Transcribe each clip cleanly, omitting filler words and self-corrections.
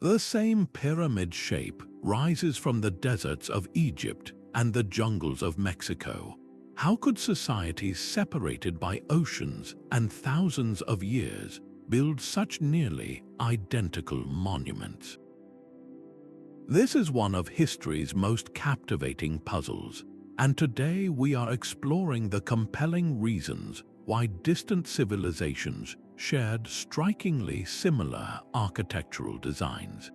The same pyramid shape rises from the deserts of Egypt and the jungles of Mexico. How could societies separated by oceans and thousands of years build such nearly identical monuments? This is one of history's most captivating puzzles, and today we are exploring the compelling reasons why distant civilizations shared strikingly similar architectural designs.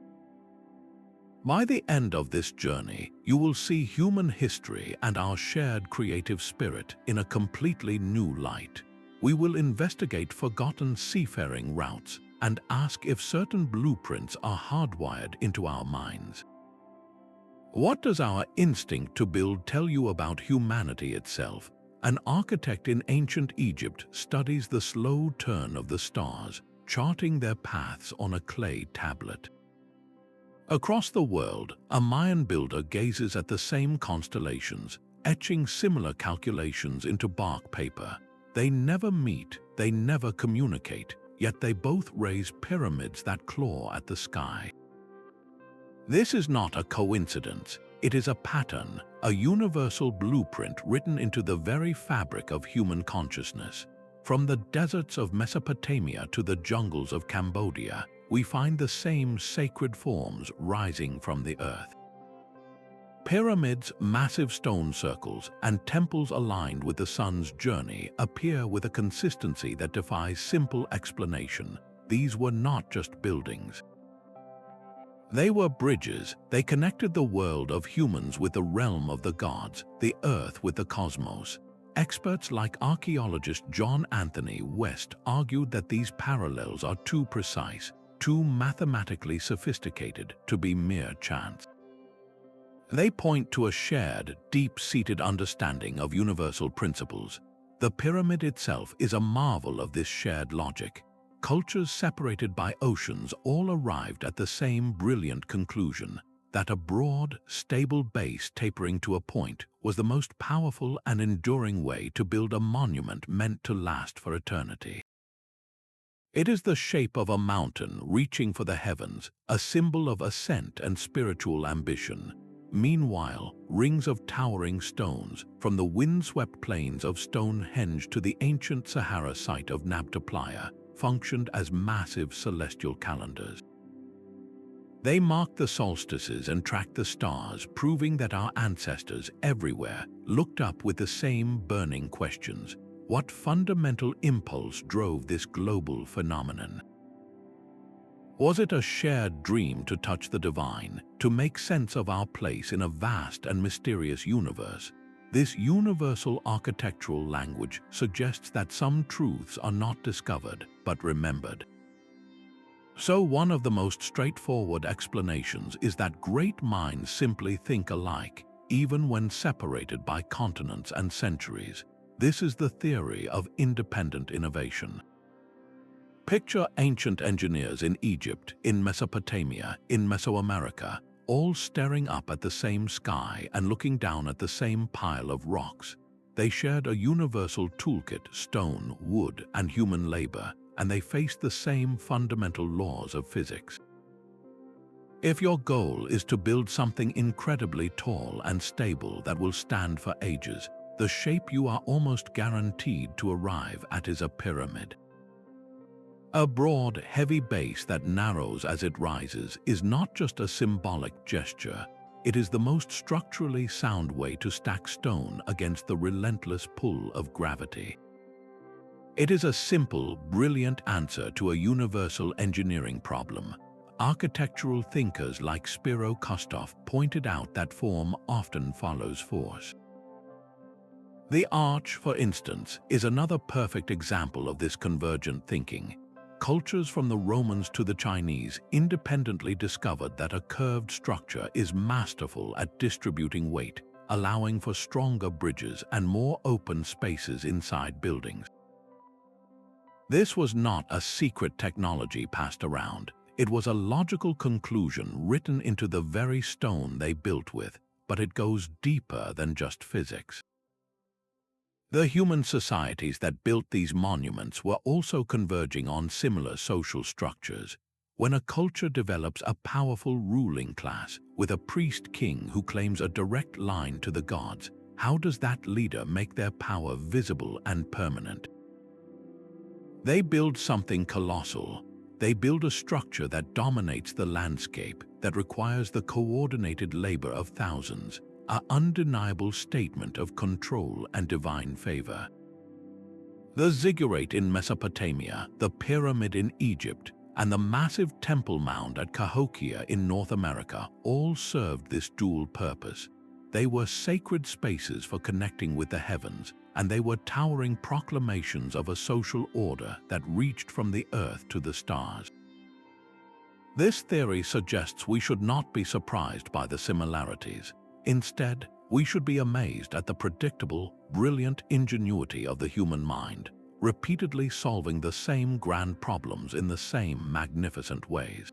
By the end of this journey, you will see human history and our shared creative spirit in a completely new light. We will investigate forgotten seafaring routes and ask if certain blueprints are hardwired into our minds. What does our instinct to build tell you about humanity itself? An architect in ancient Egypt studies the slow turn of the stars, charting their paths on a clay tablet. Across the world, a Mayan builder gazes at the same constellations, etching similar calculations into bark paper. They never meet, they never communicate, yet they both raise pyramids that claw at the sky. This is not a coincidence. It is a pattern, a universal blueprint written into the very fabric of human consciousness. From the deserts of Mesopotamia to the jungles of Cambodia, we find the same sacred forms rising from the earth. Pyramids, massive stone circles, and temples aligned with the sun's journey appear with a consistency that defies simple explanation. These were not just buildings. They were bridges. They connected the world of humans with the realm of the gods, the earth with the cosmos. Experts like archaeologist John Anthony West argued that these parallels are too precise, too mathematically sophisticated to be mere chance. They point to a shared, deep-seated understanding of universal principles. The pyramid itself is a marvel of this shared logic. Cultures separated by oceans all arrived at the same brilliant conclusion, that a broad, stable base tapering to a point was the most powerful and enduring way to build a monument meant to last for eternity. It is the shape of a mountain reaching for the heavens, a symbol of ascent and spiritual ambition. Meanwhile, rings of towering stones, from the windswept plains of Stonehenge to the ancient Sahara site of Nabta Playa, functioned as massive celestial calendars. They marked the solstices and tracked the stars, proving that our ancestors everywhere looked up with the same burning questions. What fundamental impulse drove this global phenomenon? Was it a shared dream to touch the divine, to make sense of our place in a vast and mysterious universe? This universal architectural language suggests that some truths are not discovered, but remembered. So one of the most straightforward explanations is that great minds simply think alike, even when separated by continents and centuries. This is the theory of independent innovation. Picture ancient engineers in Egypt, in Mesopotamia, in Mesoamerica, all staring up at the same sky and looking down at the same pile of rocks. They shared a universal toolkit, stone, wood, and human labor, and they faced the same fundamental laws of physics. If your goal is to build something incredibly tall and stable that will stand for ages, the shape you are almost guaranteed to arrive at is a pyramid. A broad, heavy base that narrows as it rises is not just a symbolic gesture. It is the most structurally sound way to stack stone against the relentless pull of gravity. It is a simple, brilliant answer to a universal engineering problem. Architectural thinkers like Spiro Kostov pointed out that form often follows force. The arch, for instance, is another perfect example of this convergent thinking. Cultures from the Romans to the Chinese independently discovered that a curved structure is masterful at distributing weight, allowing for stronger bridges and more open spaces inside buildings. This was not a secret technology passed around. It was a logical conclusion written into the very stone they built with, but it goes deeper than just physics. The human societies that built these monuments were also converging on similar social structures. When a culture develops a powerful ruling class with a priest-king who claims a direct line to the gods, how does that leader make their power visible and permanent? They build something colossal. They build a structure that dominates the landscape, that requires the coordinated labor of thousands, an undeniable statement of control and divine favor. The ziggurat in Mesopotamia, the pyramid in Egypt, and the massive temple mound at Cahokia in North America all served this dual purpose. They were sacred spaces for connecting with the heavens, and they were towering proclamations of a social order that reached from the earth to the stars. This theory suggests we should not be surprised by the similarities. Instead, we should be amazed at the predictable, brilliant ingenuity of the human mind, repeatedly solving the same grand problems in the same magnificent ways.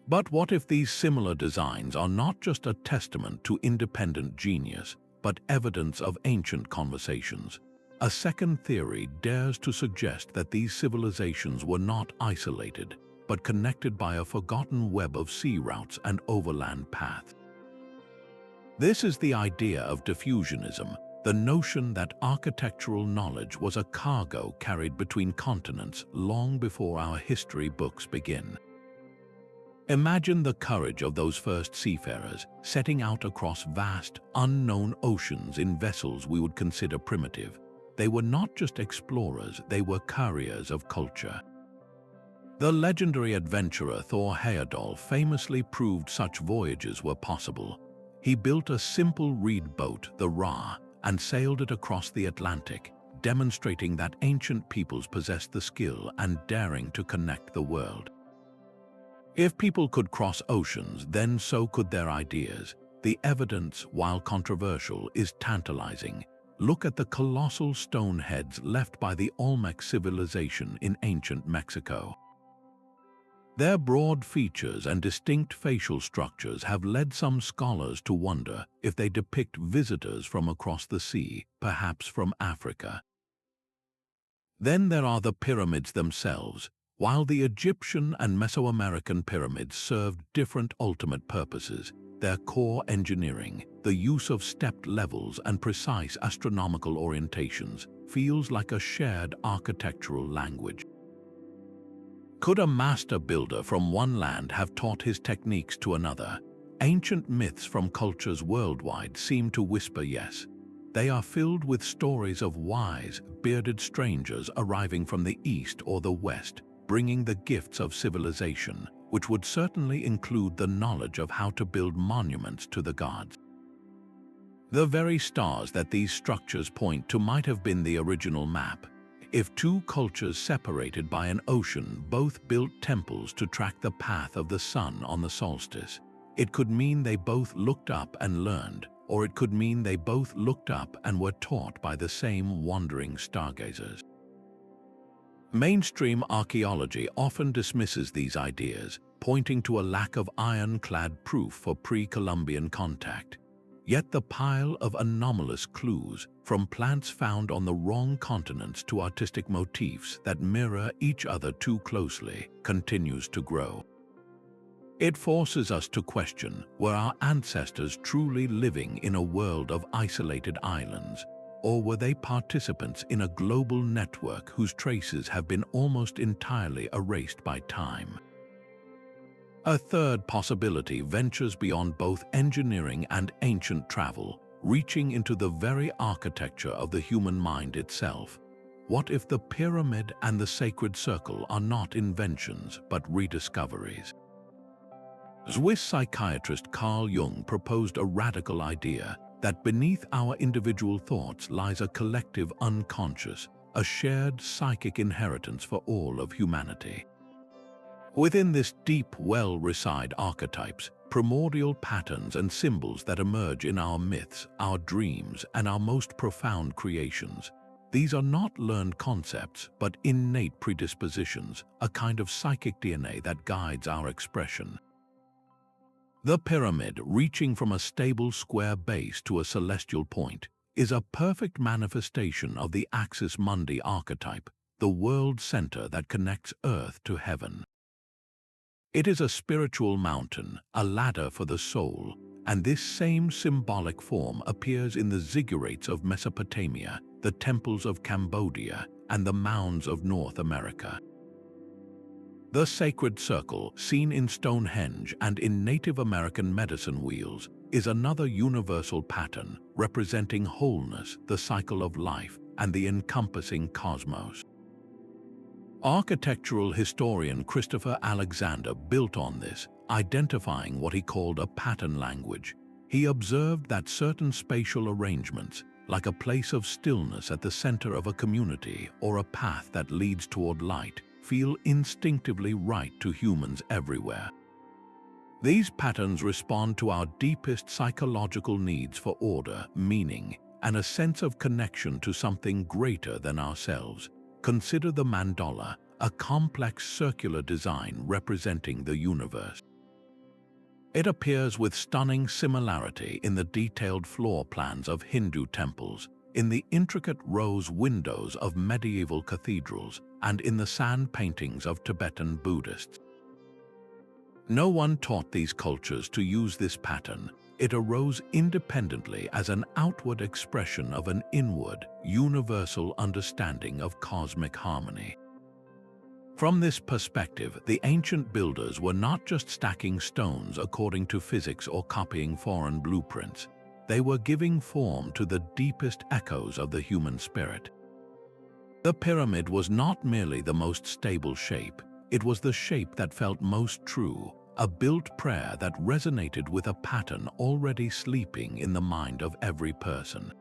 But what if these similar designs are not just a testament to independent genius, but evidence of ancient conversations? A second theory dares to suggest that these civilizations were not isolated, but connected by a forgotten web of sea routes and overland paths. This is the idea of diffusionism, the notion that architectural knowledge was a cargo carried between continents long before our history books begin. Imagine the courage of those first seafarers setting out across vast, unknown oceans in vessels we would consider primitive. They were not just explorers, they were carriers of culture. The legendary adventurer Thor Heyerdahl famously proved such voyages were possible. He built a simple reed boat, the Ra, and sailed it across the Atlantic, demonstrating that ancient peoples possessed the skill and daring to connect the world. If people could cross oceans, then so could their ideas. The evidence, while controversial, is tantalizing. Look at the colossal stone heads left by the Olmec civilization in ancient Mexico. Their broad features and distinct facial structures have led some scholars to wonder if they depict visitors from across the sea, perhaps from Africa. Then there are the pyramids themselves. While the Egyptian and Mesoamerican pyramids served different ultimate purposes, their core engineering, the use of stepped levels and precise astronomical orientations, feels like a shared architectural language. Could a master builder from one land have taught his techniques to another? Ancient myths from cultures worldwide seem to whisper yes. They are filled with stories of wise, bearded strangers arriving from the east or the west, bringing the gifts of civilization, which would certainly include the knowledge of how to build monuments to the gods. The very stars that these structures point to might have been the original map. If two cultures separated by an ocean both built temples to track the path of the sun on the solstice, it could mean they both looked up and learned, or it could mean they both looked up and were taught by the same wandering stargazers. Mainstream archaeology often dismisses these ideas, pointing to a lack of ironclad proof for pre-Columbian contact. Yet the pile of anomalous clues, from plants found on the wrong continents to artistic motifs that mirror each other too closely, continues to grow. It forces us to question, were our ancestors truly living in a world of isolated islands, or were they participants in a global network whose traces have been almost entirely erased by time? A third possibility ventures beyond both engineering and ancient travel, reaching into the very architecture of the human mind itself. What if the pyramid and the sacred circle are not inventions but rediscoveries? Swiss psychiatrist Carl Jung proposed a radical idea that beneath our individual thoughts lies a collective unconscious, a shared psychic inheritance for all of humanity. Within this deep well reside archetypes, primordial patterns and symbols that emerge in our myths, our dreams, and our most profound creations. These are not learned concepts, but innate predispositions, a kind of psychic DNA that guides our expression. The pyramid, reaching from a stable square base to a celestial point, is a perfect manifestation of the axis mundi archetype, the world center that connects Earth to heaven. It is a spiritual mountain, a ladder for the soul, and this same symbolic form appears in the ziggurats of Mesopotamia, the temples of Cambodia, and the mounds of North America. The sacred circle, seen in Stonehenge and in Native American medicine wheels, is another universal pattern representing wholeness, the cycle of life, and the encompassing cosmos. Architectural historian Christopher Alexander built on this, identifying what he called a pattern language. He observed that certain spatial arrangements, like a place of stillness at the center of a community or a path that leads toward light, feel instinctively right to humans everywhere. These patterns respond to our deepest psychological needs for order, meaning, and a sense of connection to something greater than ourselves. Consider the mandala, a complex circular design representing the universe. It appears with stunning similarity in the detailed floor plans of Hindu temples, in the intricate rose windows of medieval cathedrals, and in the sand paintings of Tibetan Buddhists. No one taught these cultures to use this pattern. It arose independently as an outward expression of an inward, universal understanding of cosmic harmony. From this perspective, the ancient builders were not just stacking stones according to physics or copying foreign blueprints. They were giving form to the deepest echoes of the human spirit. The pyramid was not merely the most stable shape, it was the shape that felt most true, a built prayer that resonated with a pattern already sleeping in the mind of every person.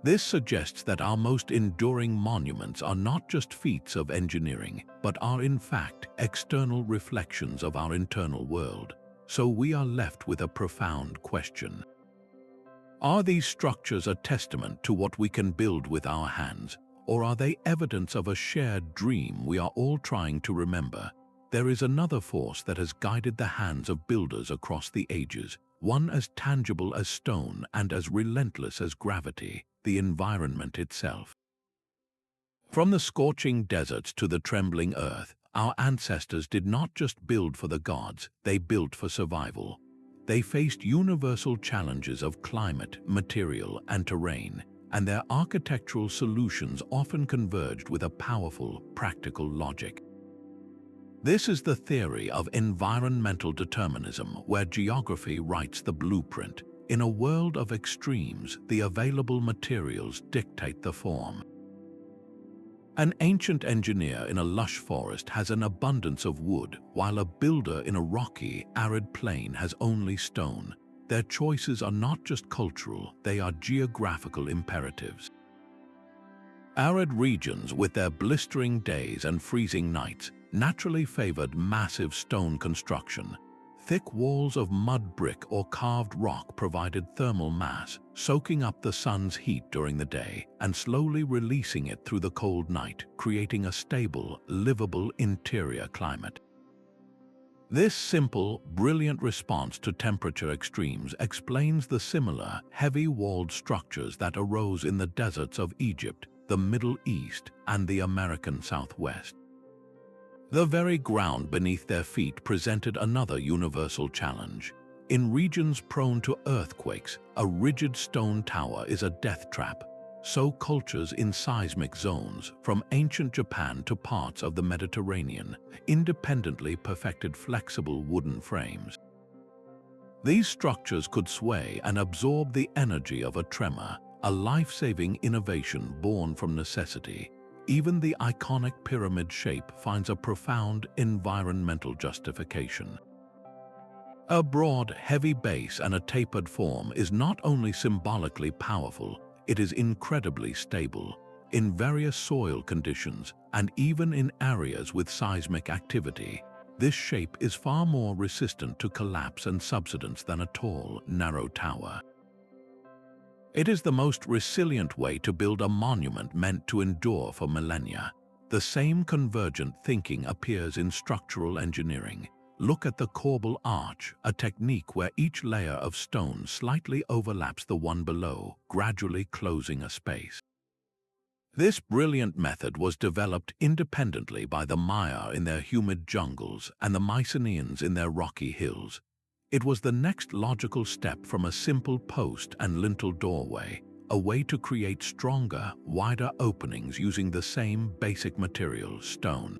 This suggests that our most enduring monuments are not just feats of engineering, but are in fact external reflections of our internal world. So we are left with a profound question. Are these structures a testament to what we can build with our hands, or are they evidence of a shared dream we are all trying to remember? There is another force that has guided the hands of builders across the ages, one as tangible as stone and as relentless as gravity, the environment itself. From the scorching deserts to the trembling earth, our ancestors did not just build for the gods, they built for survival. They faced universal challenges of climate, material, and terrain, and their architectural solutions often converged with a powerful, practical logic. This is the theory of environmental determinism, where geography writes the blueprint. In a world of extremes, the available materials dictate the form. An ancient engineer in a lush forest has an abundance of wood, while a builder in a rocky, arid plain has only stone. Their choices are not just cultural, they are geographical imperatives. Arid regions, with their blistering days and freezing nights, naturally favored massive stone construction. Thick walls of mud brick or carved rock provided thermal mass, soaking up the sun's heat during the day and slowly releasing it through the cold night, creating a stable, livable interior climate. This simple, brilliant response to temperature extremes explains the similar, heavy-walled structures that arose in the deserts of Egypt, the Middle East, and the American Southwest. The very ground beneath their feet presented another universal challenge. In regions prone to earthquakes, a rigid stone tower is a death trap. So cultures in seismic zones, from ancient Japan to parts of the Mediterranean, independently perfected flexible wooden frames. These structures could sway and absorb the energy of a tremor, a life-saving innovation born from necessity. Even the iconic pyramid shape finds a profound environmental justification. A broad, heavy base and a tapered form is not only symbolically powerful, it is incredibly stable. In various soil conditions, and even in areas with seismic activity, this shape is far more resistant to collapse and subsidence than a tall, narrow tower. It is the most resilient way to build a monument meant to endure for millennia. The same convergent thinking appears in structural engineering. Look at the corbel arch, a technique where each layer of stone slightly overlaps the one below, gradually closing a space. This brilliant method was developed independently by the Maya in their humid jungles and the Mycenaeans in their rocky hills. It was the next logical step from a simple post and lintel doorway, a way to create stronger, wider openings using the same basic material, stone.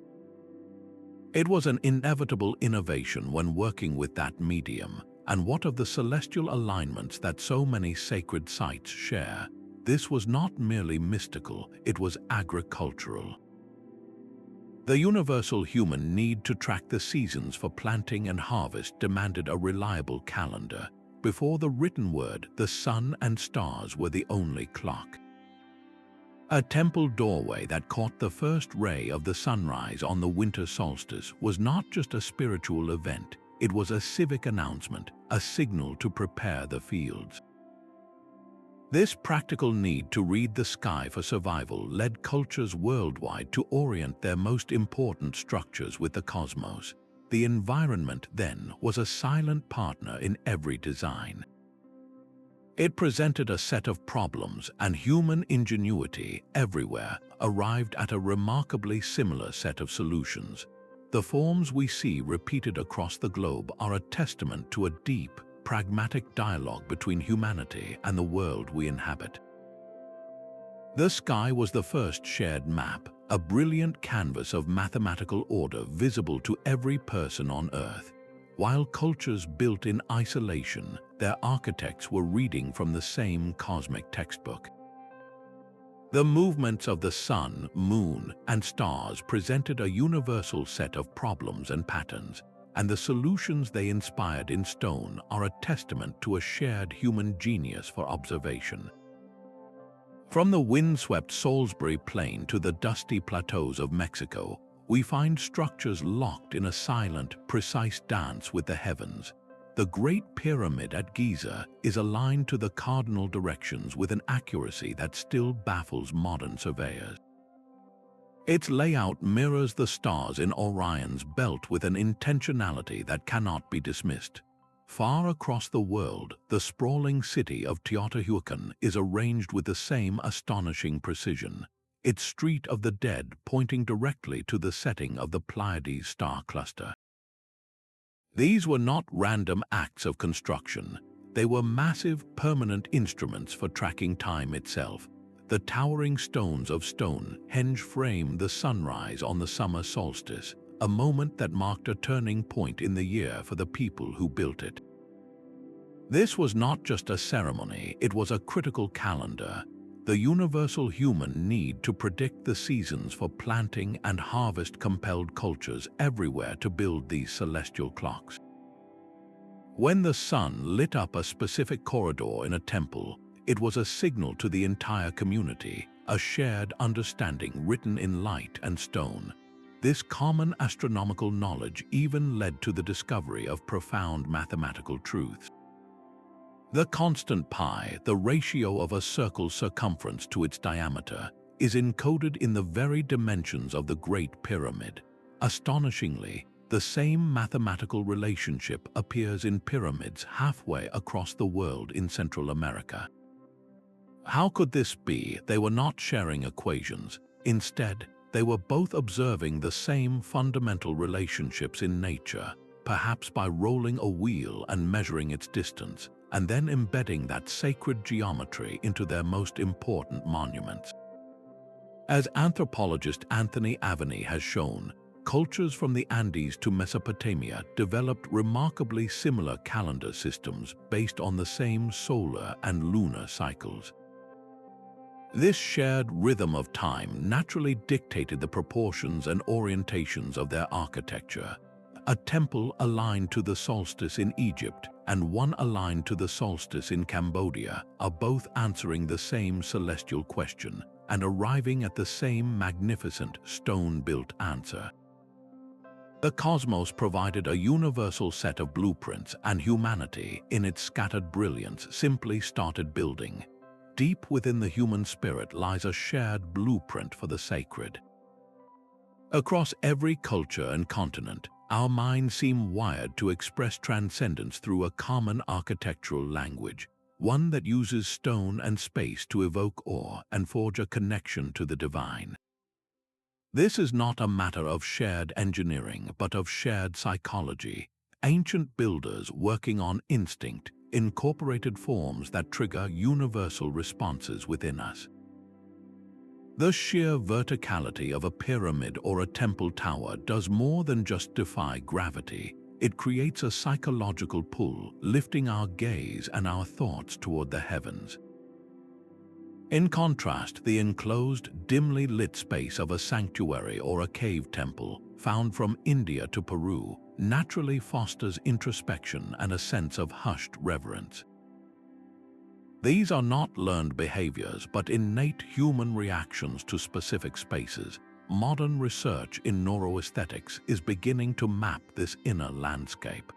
It was an inevitable innovation when working with that medium, and what of the celestial alignments that so many sacred sites share? This was not merely mystical, it was agricultural. The universal human need to track the seasons for planting and harvest demanded a reliable calendar. Before the written word, the sun and stars were the only clock. A temple doorway that caught the first ray of the sunrise on the winter solstice was not just a spiritual event, it was a civic announcement, a signal to prepare the fields. This practical need to read the sky for survival led cultures worldwide to orient their most important structures with the cosmos. The environment, then, was a silent partner in every design. It presented a set of problems, and human ingenuity everywhere arrived at a remarkably similar set of solutions. The forms we see repeated across the globe are a testament to a deep, pragmatic dialogue between humanity and the world we inhabit. The sky was the first shared map, a brilliant canvas of mathematical order visible to every person on Earth. While cultures built in isolation, their architects were reading from the same cosmic textbook. The movements of the sun, moon, and stars presented a universal set of problems and patterns, and the solutions they inspired in stone are a testament to a shared human genius for observation. From the windswept Salisbury Plain to the dusty plateaus of Mexico, we find structures locked in a silent, precise dance with the heavens. The Great Pyramid at Giza is aligned to the cardinal directions with an accuracy that still baffles modern surveyors. Its layout mirrors the stars in Orion's belt with an intentionality that cannot be dismissed. Far across the world, the sprawling city of Teotihuacan is arranged with the same astonishing precision, its street of the dead pointing directly to the setting of the Pleiades star cluster. These were not random acts of construction. They were massive, permanent instruments for tracking time itself. The towering stones of Stonehenge framed the sunrise on the summer solstice, a moment that marked a turning point in the year for the people who built it. This was not just a ceremony, it was a critical calendar. The universal human need to predict the seasons for planting and harvest compelled cultures everywhere to build these celestial clocks. When the sun lit up a specific corridor in a temple, it was a signal to the entire community, a shared understanding written in light and stone. This common astronomical knowledge even led to the discovery of profound mathematical truths. The constant pi, the ratio of a circle's circumference to its diameter, is encoded in the very dimensions of the Great Pyramid. Astonishingly, the same mathematical relationship appears in pyramids halfway across the world in Central America. How could this be? They were not sharing equations. Instead, they were both observing the same fundamental relationships in nature, perhaps by rolling a wheel and measuring its distance, and then embedding that sacred geometry into their most important monuments. As anthropologist Anthony Aveni has shown, cultures from the Andes to Mesopotamia developed remarkably similar calendar systems based on the same solar and lunar cycles. This shared rhythm of time naturally dictated the proportions and orientations of their architecture. A temple aligned to the solstice in Egypt and one aligned to the solstice in Cambodia are both answering the same celestial question and arriving at the same magnificent stone-built answer. The cosmos provided a universal set of blueprints, and humanity, in its scattered brilliance, simply started building. Deep within the human spirit lies a shared blueprint for the sacred. Across every culture and continent, our minds seem wired to express transcendence through a common architectural language. one that uses stone and space to evoke awe and forge a connection to the divine. This is not a matter of shared engineering, but of shared psychology. Ancient builders working on instinct incorporated forms that trigger universal responses within us. The sheer verticality of a pyramid or a temple tower does more than just defy gravity. It creates a psychological pull, lifting our gaze and our thoughts toward the heavens. In contrast, the enclosed, dimly lit space of a sanctuary or a cave temple, found from India to Peru, naturally fosters introspection and a sense of hushed reverence. These are not learned behaviors, but innate human reactions to specific spaces. Modern research in neuroaesthetics is beginning to map this inner landscape.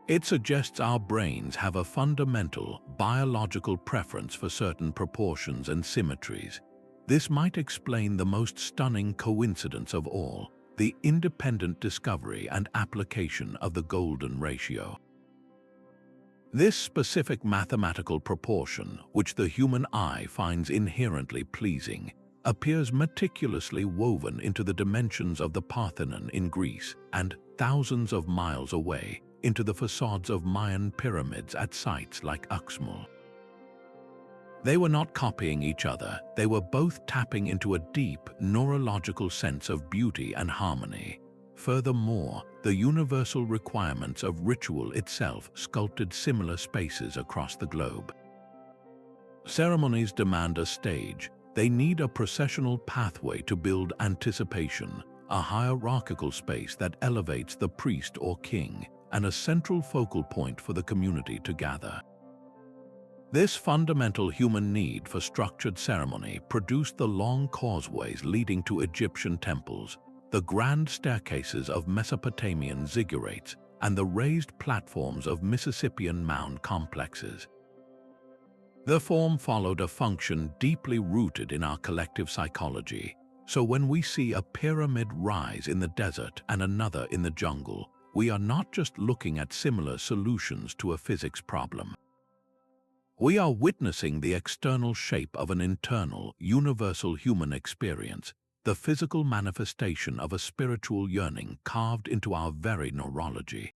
It suggests our brains have a fundamental biological preference for certain proportions and symmetries. This might explain the most stunning coincidence of all, the independent discovery and application of the golden ratio. This specific mathematical proportion, which the human eye finds inherently pleasing, appears meticulously woven into the dimensions of the Parthenon in Greece and, thousands of miles away, into the facades of Mayan pyramids at sites like Uxmal. They were not copying each other, they were both tapping into a deep, neurological sense of beauty and harmony. Furthermore, the universal requirements of ritual itself sculpted similar spaces across the globe. Ceremonies demand a stage. They need a processional pathway to build anticipation, a hierarchical space that elevates the priest or king, and a central focal point for the community to gather. This fundamental human need for structured ceremony produced the long causeways leading to Egyptian temples, the grand staircases of Mesopotamian ziggurats, and the raised platforms of Mississippian mound complexes. The form followed a function deeply rooted in our collective psychology, so when we see a pyramid rise in the desert and another in the jungle, we are not just looking at similar solutions to a physics problem. We are witnessing the external shape of an internal, universal human experience, the physical manifestation of a spiritual yearning carved into our very neurology.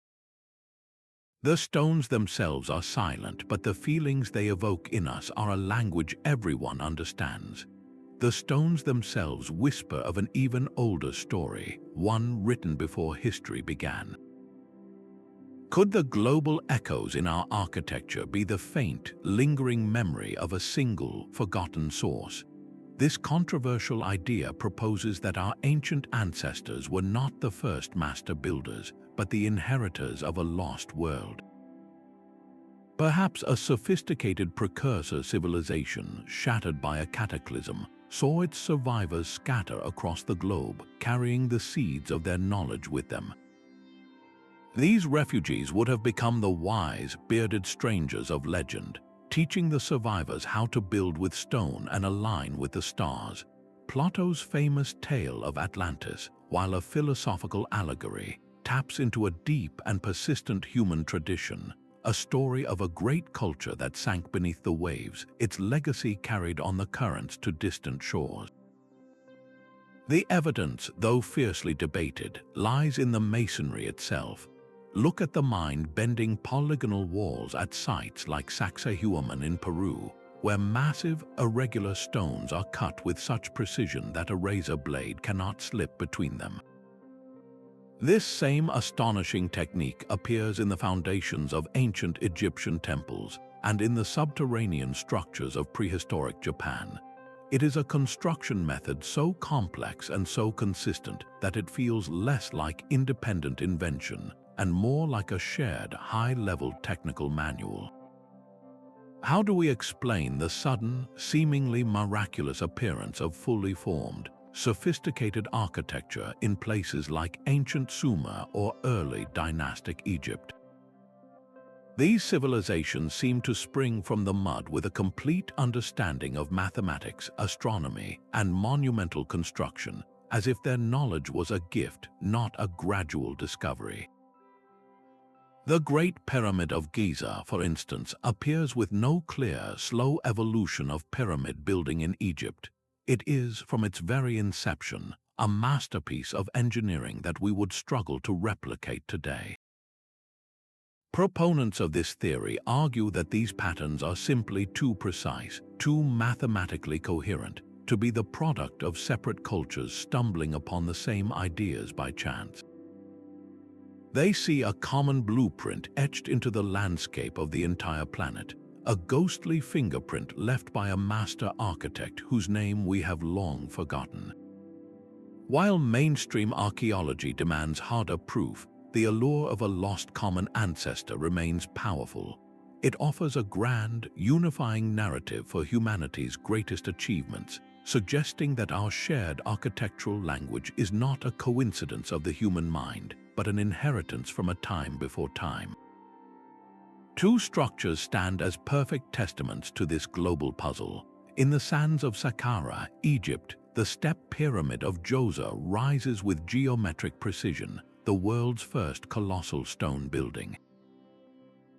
The stones themselves are silent, but the feelings they evoke in us are a language everyone understands. The stones themselves whisper of an even older story, one written before history began. Could the global echoes in our architecture be the faint, lingering memory of a single, forgotten source? This controversial idea proposes that our ancient ancestors were not the first master builders, but the inheritors of a lost world. Perhaps a sophisticated precursor civilization, shattered by a cataclysm, saw its survivors scatter across the globe, carrying the seeds of their knowledge with them. These refugees would have become the wise, bearded strangers of legend, teaching the survivors how to build with stone and align with the stars. Plato's famous tale of Atlantis, while a philosophical allegory, taps into a deep and persistent human tradition, a story of a great culture that sank beneath the waves, its legacy carried on the currents to distant shores. The evidence, though fiercely debated, lies in the masonry itself. Look at the mind-bending polygonal walls at sites like Sacsayhuaman in Peru, where massive, irregular stones are cut with such precision that a razor blade cannot slip between them. This same astonishing technique appears in the foundations of ancient Egyptian temples and in the subterranean structures of prehistoric Japan. It is a construction method so complex and so consistent that it feels less like independent invention and more like a shared, high-level technical manual. How do we explain the sudden, seemingly miraculous appearance of fully formed, sophisticated architecture in places like ancient Sumer or early dynastic Egypt? These civilizations seem to spring from the mud with a complete understanding of mathematics, astronomy, and monumental construction, as if their knowledge was a gift, not a gradual discovery. The Great Pyramid of Giza, for instance, appears with no clear, slow evolution of pyramid building in Egypt. It is, from its very inception, a masterpiece of engineering that we would struggle to replicate today. Proponents of this theory argue that these patterns are simply too precise, too mathematically coherent, to be the product of separate cultures stumbling upon the same ideas by chance. They see a common blueprint etched into the landscape of the entire planet, a ghostly fingerprint left by a master architect whose name we have long forgotten. While mainstream archaeology demands harder proof, the allure of a lost common ancestor remains powerful. It offers a grand, unifying narrative for humanity's greatest achievements, suggesting that our shared architectural language is not a coincidence of the human mind, but an inheritance from a time before time. Two structures stand as perfect testaments to this global puzzle. In the sands of Saqqara, Egypt, the step pyramid of Djoser rises with geometric precision, the world's first colossal stone building.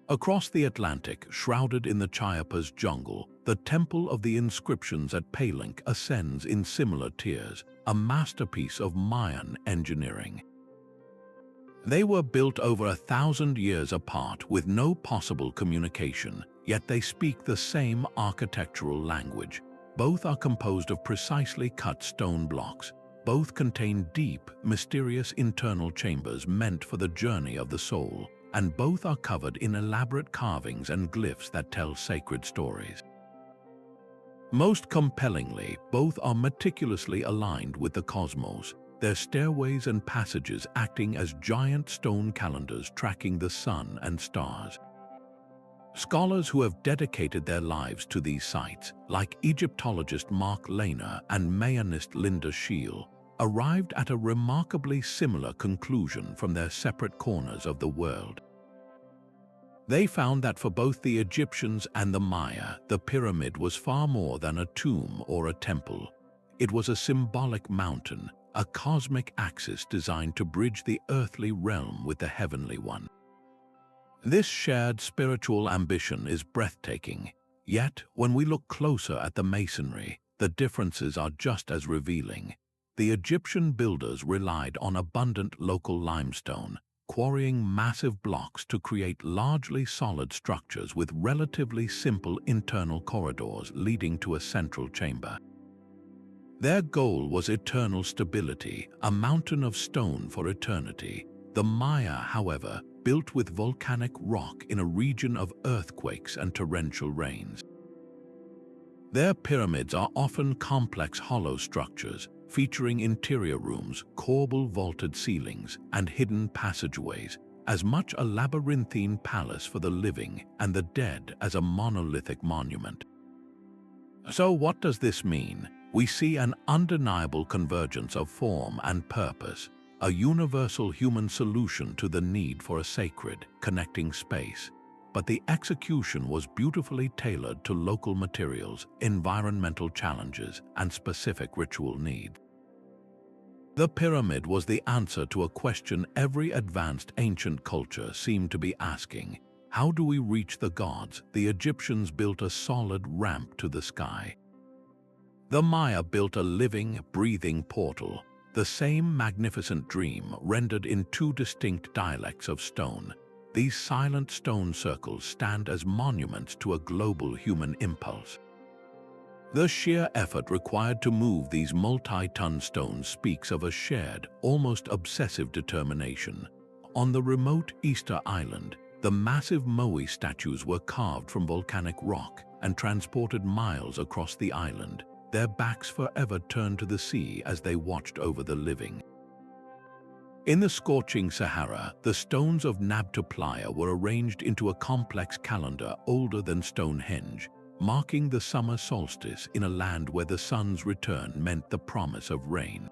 Across the Atlantic, shrouded in the Chiapas jungle, the Temple of the Inscriptions at Palenque ascends in similar tiers, a masterpiece of Mayan engineering. They were built over 1,000 years apart with no possible communication, yet they speak the same architectural language. Both are composed of precisely cut stone blocks. Both contain deep, mysterious internal chambers meant for the journey of the soul, and both are covered in elaborate carvings and glyphs that tell sacred stories. Most compellingly, both are meticulously aligned with the cosmos, their stairways and passages acting as giant stone calendars tracking the sun and stars. Scholars who have dedicated their lives to these sites, like Egyptologist Mark Lehner and Mayanist Linda Scheel, arrived at a remarkably similar conclusion from their separate corners of the world. They found that for both the Egyptians and the Maya, the pyramid was far more than a tomb or a temple. It was a symbolic mountain, a cosmic axis designed to bridge the earthly realm with the heavenly one. This shared spiritual ambition is breathtaking, yet when we look closer at the masonry, the differences are just as revealing. The Egyptian builders relied on abundant local limestone, quarrying massive blocks to create largely solid structures with relatively simple internal corridors leading to a central chamber. Their goal was eternal stability, a mountain of stone for eternity. The Maya, however, built with volcanic rock in a region of earthquakes and torrential rains. Their pyramids are often complex hollow structures, featuring interior rooms, corbel vaulted ceilings, and hidden passageways, as much a labyrinthine palace for the living and the dead as a monolithic monument. So what does this mean? We see an undeniable convergence of form and purpose, a universal human solution to the need for a sacred, connecting space. But the execution was beautifully tailored to local materials, environmental challenges, and specific ritual needs. The pyramid was the answer to a question every advanced ancient culture seemed to be asking. How do we reach the gods? The Egyptians built a solid ramp to the sky. The Maya built a living, breathing portal, the same magnificent dream rendered in two distinct dialects of stone. These silent stone circles stand as monuments to a global human impulse. The sheer effort required to move these multi-ton stones speaks of a shared, almost obsessive determination. On the remote Easter Island, the massive Moai statues were carved from volcanic rock and transported miles across the island, their backs forever turned to the sea as they watched over the living. In the scorching Sahara, the stones of Nabta Playa were arranged into a complex calendar older than Stonehenge, marking the summer solstice in a land where the sun's return meant the promise of rain.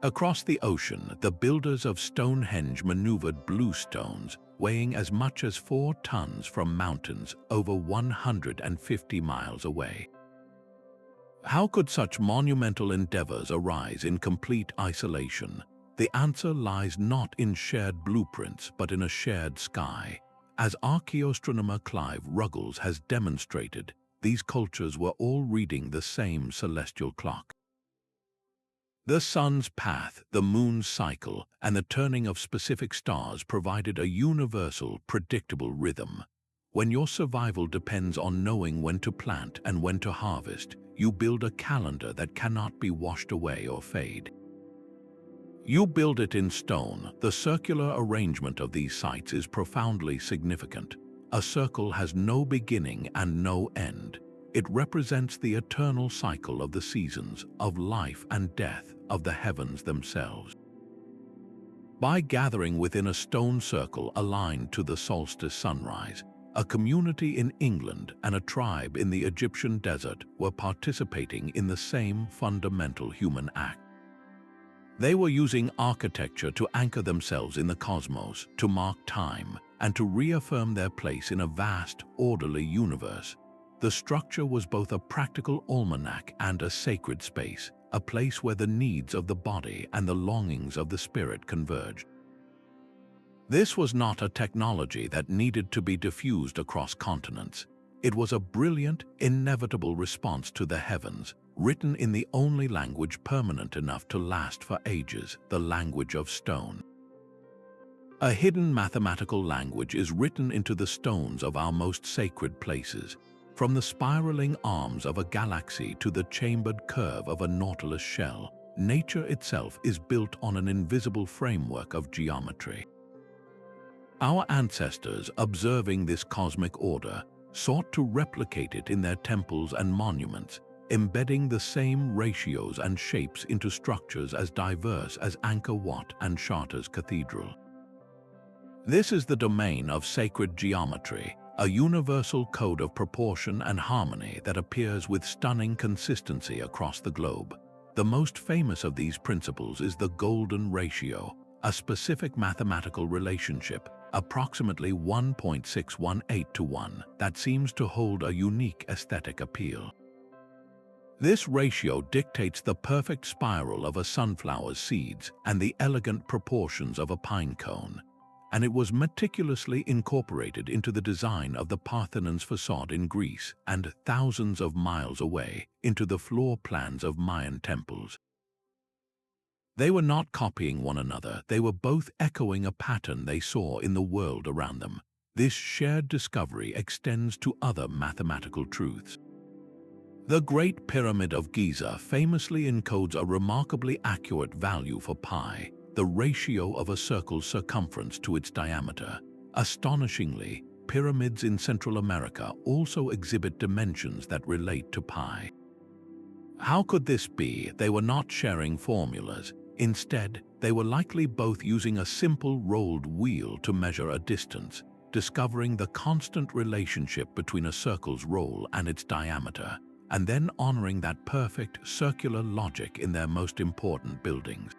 Across the ocean, the builders of Stonehenge maneuvered blue stones, weighing as much as 4 tons from mountains over 150 miles away. How could such monumental endeavors arise in complete isolation? The answer lies not in shared blueprints, but in a shared sky. As archaeoastronomer Clive Ruggles has demonstrated, these cultures were all reading the same celestial clock. The sun's path, the moon's cycle, and the turning of specific stars provided a universal, predictable rhythm. When your survival depends on knowing when to plant and when to harvest, you build a calendar that cannot be washed away or fade. You build it in stone. The circular arrangement of these sites is profoundly significant. A circle has no beginning and no end. It represents the eternal cycle of the seasons, of life and death, of the heavens themselves. By gathering within a stone circle aligned to the solstice sunrise, a community in England and a tribe in the Egyptian desert were participating in the same fundamental human act. They were using architecture to anchor themselves in the cosmos, to mark time, and to reaffirm their place in a vast, orderly universe. The structure was both a practical almanac and a sacred space, a place where the needs of the body and the longings of the spirit converged. This was not a technology that needed to be diffused across continents. It was a brilliant, inevitable response to the heavens, written in the only language permanent enough to last for ages, the language of stone. A hidden mathematical language is written into the stones of our most sacred places, from the spiraling arms of a galaxy to the chambered curve of a nautilus shell. Nature itself is built on an invisible framework of geometry. Our ancestors, observing this cosmic order, sought to replicate it in their temples and monuments, embedding the same ratios and shapes into structures as diverse as Angkor Wat and Chartres Cathedral. This is the domain of sacred geometry, a universal code of proportion and harmony that appears with stunning consistency across the globe. The most famous of these principles is the golden ratio, a specific mathematical relationship, approximately 1.618 to 1, that seems to hold a unique aesthetic appeal. This ratio dictates the perfect spiral of a sunflower's seeds and the elegant proportions of a pine cone, and it was meticulously incorporated into the design of the Parthenon's facade in Greece and, thousands of miles away, into the floor plans of Mayan temples. They were not copying one another, they were both echoing a pattern they saw in the world around them. This shared discovery extends to other mathematical truths. The Great Pyramid of Giza famously encodes a remarkably accurate value for pi, the ratio of a circle's circumference to its diameter. Astonishingly, pyramids in Central America also exhibit dimensions that relate to pi. How could this be? They were not sharing formulas. Instead, they were likely both using a simple rolled wheel to measure a distance, discovering the constant relationship between a circle's roll and its diameter, and then honoring that perfect circular logic in their most important buildings.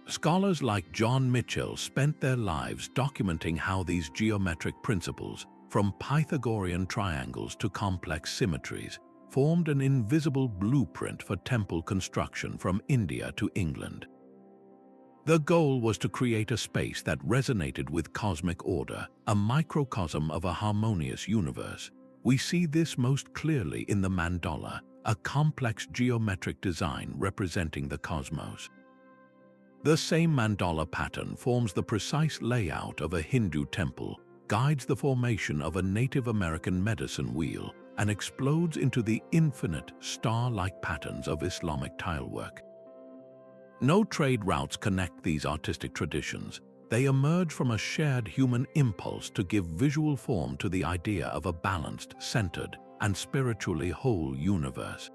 Scholars like John Mitchell spent their lives documenting how these geometric principles, from Pythagorean triangles to complex symmetries, formed an invisible blueprint for temple construction from India to England. The goal was to create a space that resonated with cosmic order, a microcosm of a harmonious universe. We see this most clearly in the mandala, a complex geometric design representing the cosmos. The same mandala pattern forms the precise layout of a Hindu temple, guides the formation of a Native American medicine wheel, and explodes into the infinite star-like patterns of Islamic tilework. No trade routes connect these artistic traditions. They emerge from a shared human impulse to give visual form to the idea of a balanced, centered, and spiritually whole universe.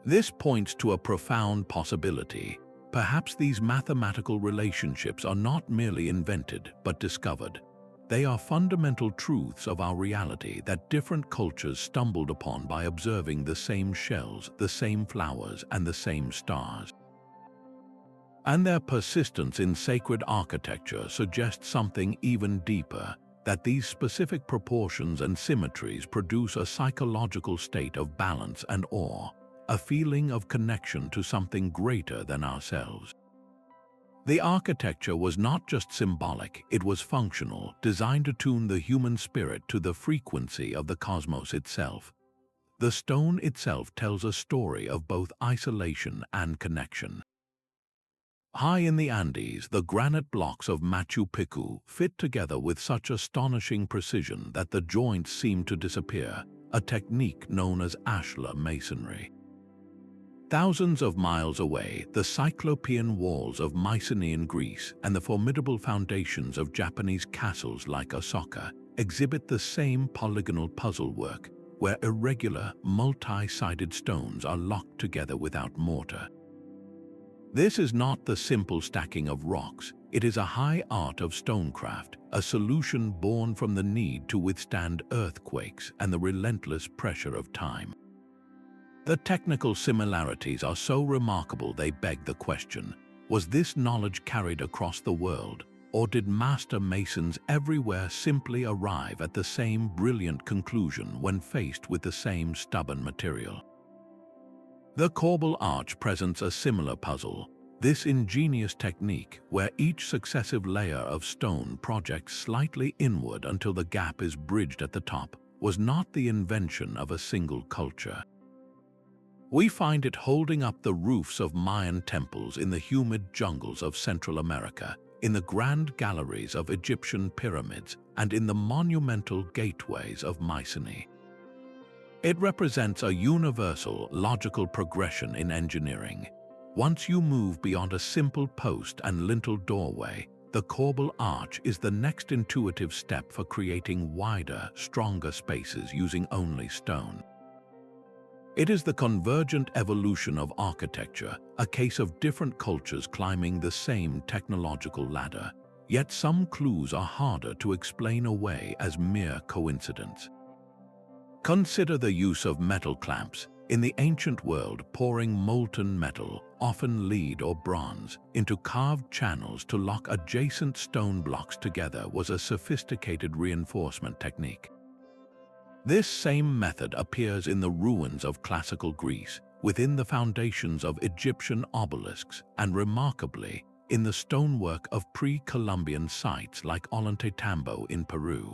This points to a profound possibility. Perhaps these mathematical relationships are not merely invented, but discovered. They are fundamental truths of our reality that different cultures stumbled upon by observing the same shells, the same flowers, and the same stars. And their persistence in sacred architecture suggests something even deeper, that these specific proportions and symmetries produce a psychological state of balance and awe. a feeling of connection to something greater than ourselves. The architecture was not just symbolic, it was functional, designed to tune the human spirit to the frequency of the cosmos itself. The stone itself tells a story of both isolation and connection. High in the Andes, the granite blocks of Machu Picchu fit together with such astonishing precision that the joints seem to disappear, a technique known as ashlar masonry. Thousands of miles away, the Cyclopean walls of Mycenaean Greece and the formidable foundations of Japanese castles like Osaka exhibit the same polygonal puzzle work, where irregular, multi-sided stones are locked together without mortar. This is not the simple stacking of rocks, it is a high art of stonecraft, a solution born from the need to withstand earthquakes and the relentless pressure of time. The technical similarities are so remarkable they beg the question, was this knowledge carried across the world, or did master masons everywhere simply arrive at the same brilliant conclusion when faced with the same stubborn material? The corbel arch presents a similar puzzle. This ingenious technique, where each successive layer of stone projects slightly inward until the gap is bridged at the top, was not the invention of a single culture. We find it holding up the roofs of Mayan temples in the humid jungles of Central America, in the grand galleries of Egyptian pyramids, and in the monumental gateways of Mycenae. It represents a universal, logical progression in engineering. Once you move beyond a simple post and lintel doorway, the corbel arch is the next intuitive step for creating wider, stronger spaces using only stone. It is the convergent evolution of architecture, a case of different cultures climbing the same technological ladder. Yet some clues are harder to explain away as mere coincidence. Consider the use of metal clamps. In the ancient world, pouring molten metal, often lead or bronze, into carved channels to lock adjacent stone blocks together was a sophisticated reinforcement technique. This same method appears in the ruins of classical Greece, within the foundations of Egyptian obelisks, and remarkably, in the stonework of pre-Columbian sites like Ollantaytambo in Peru.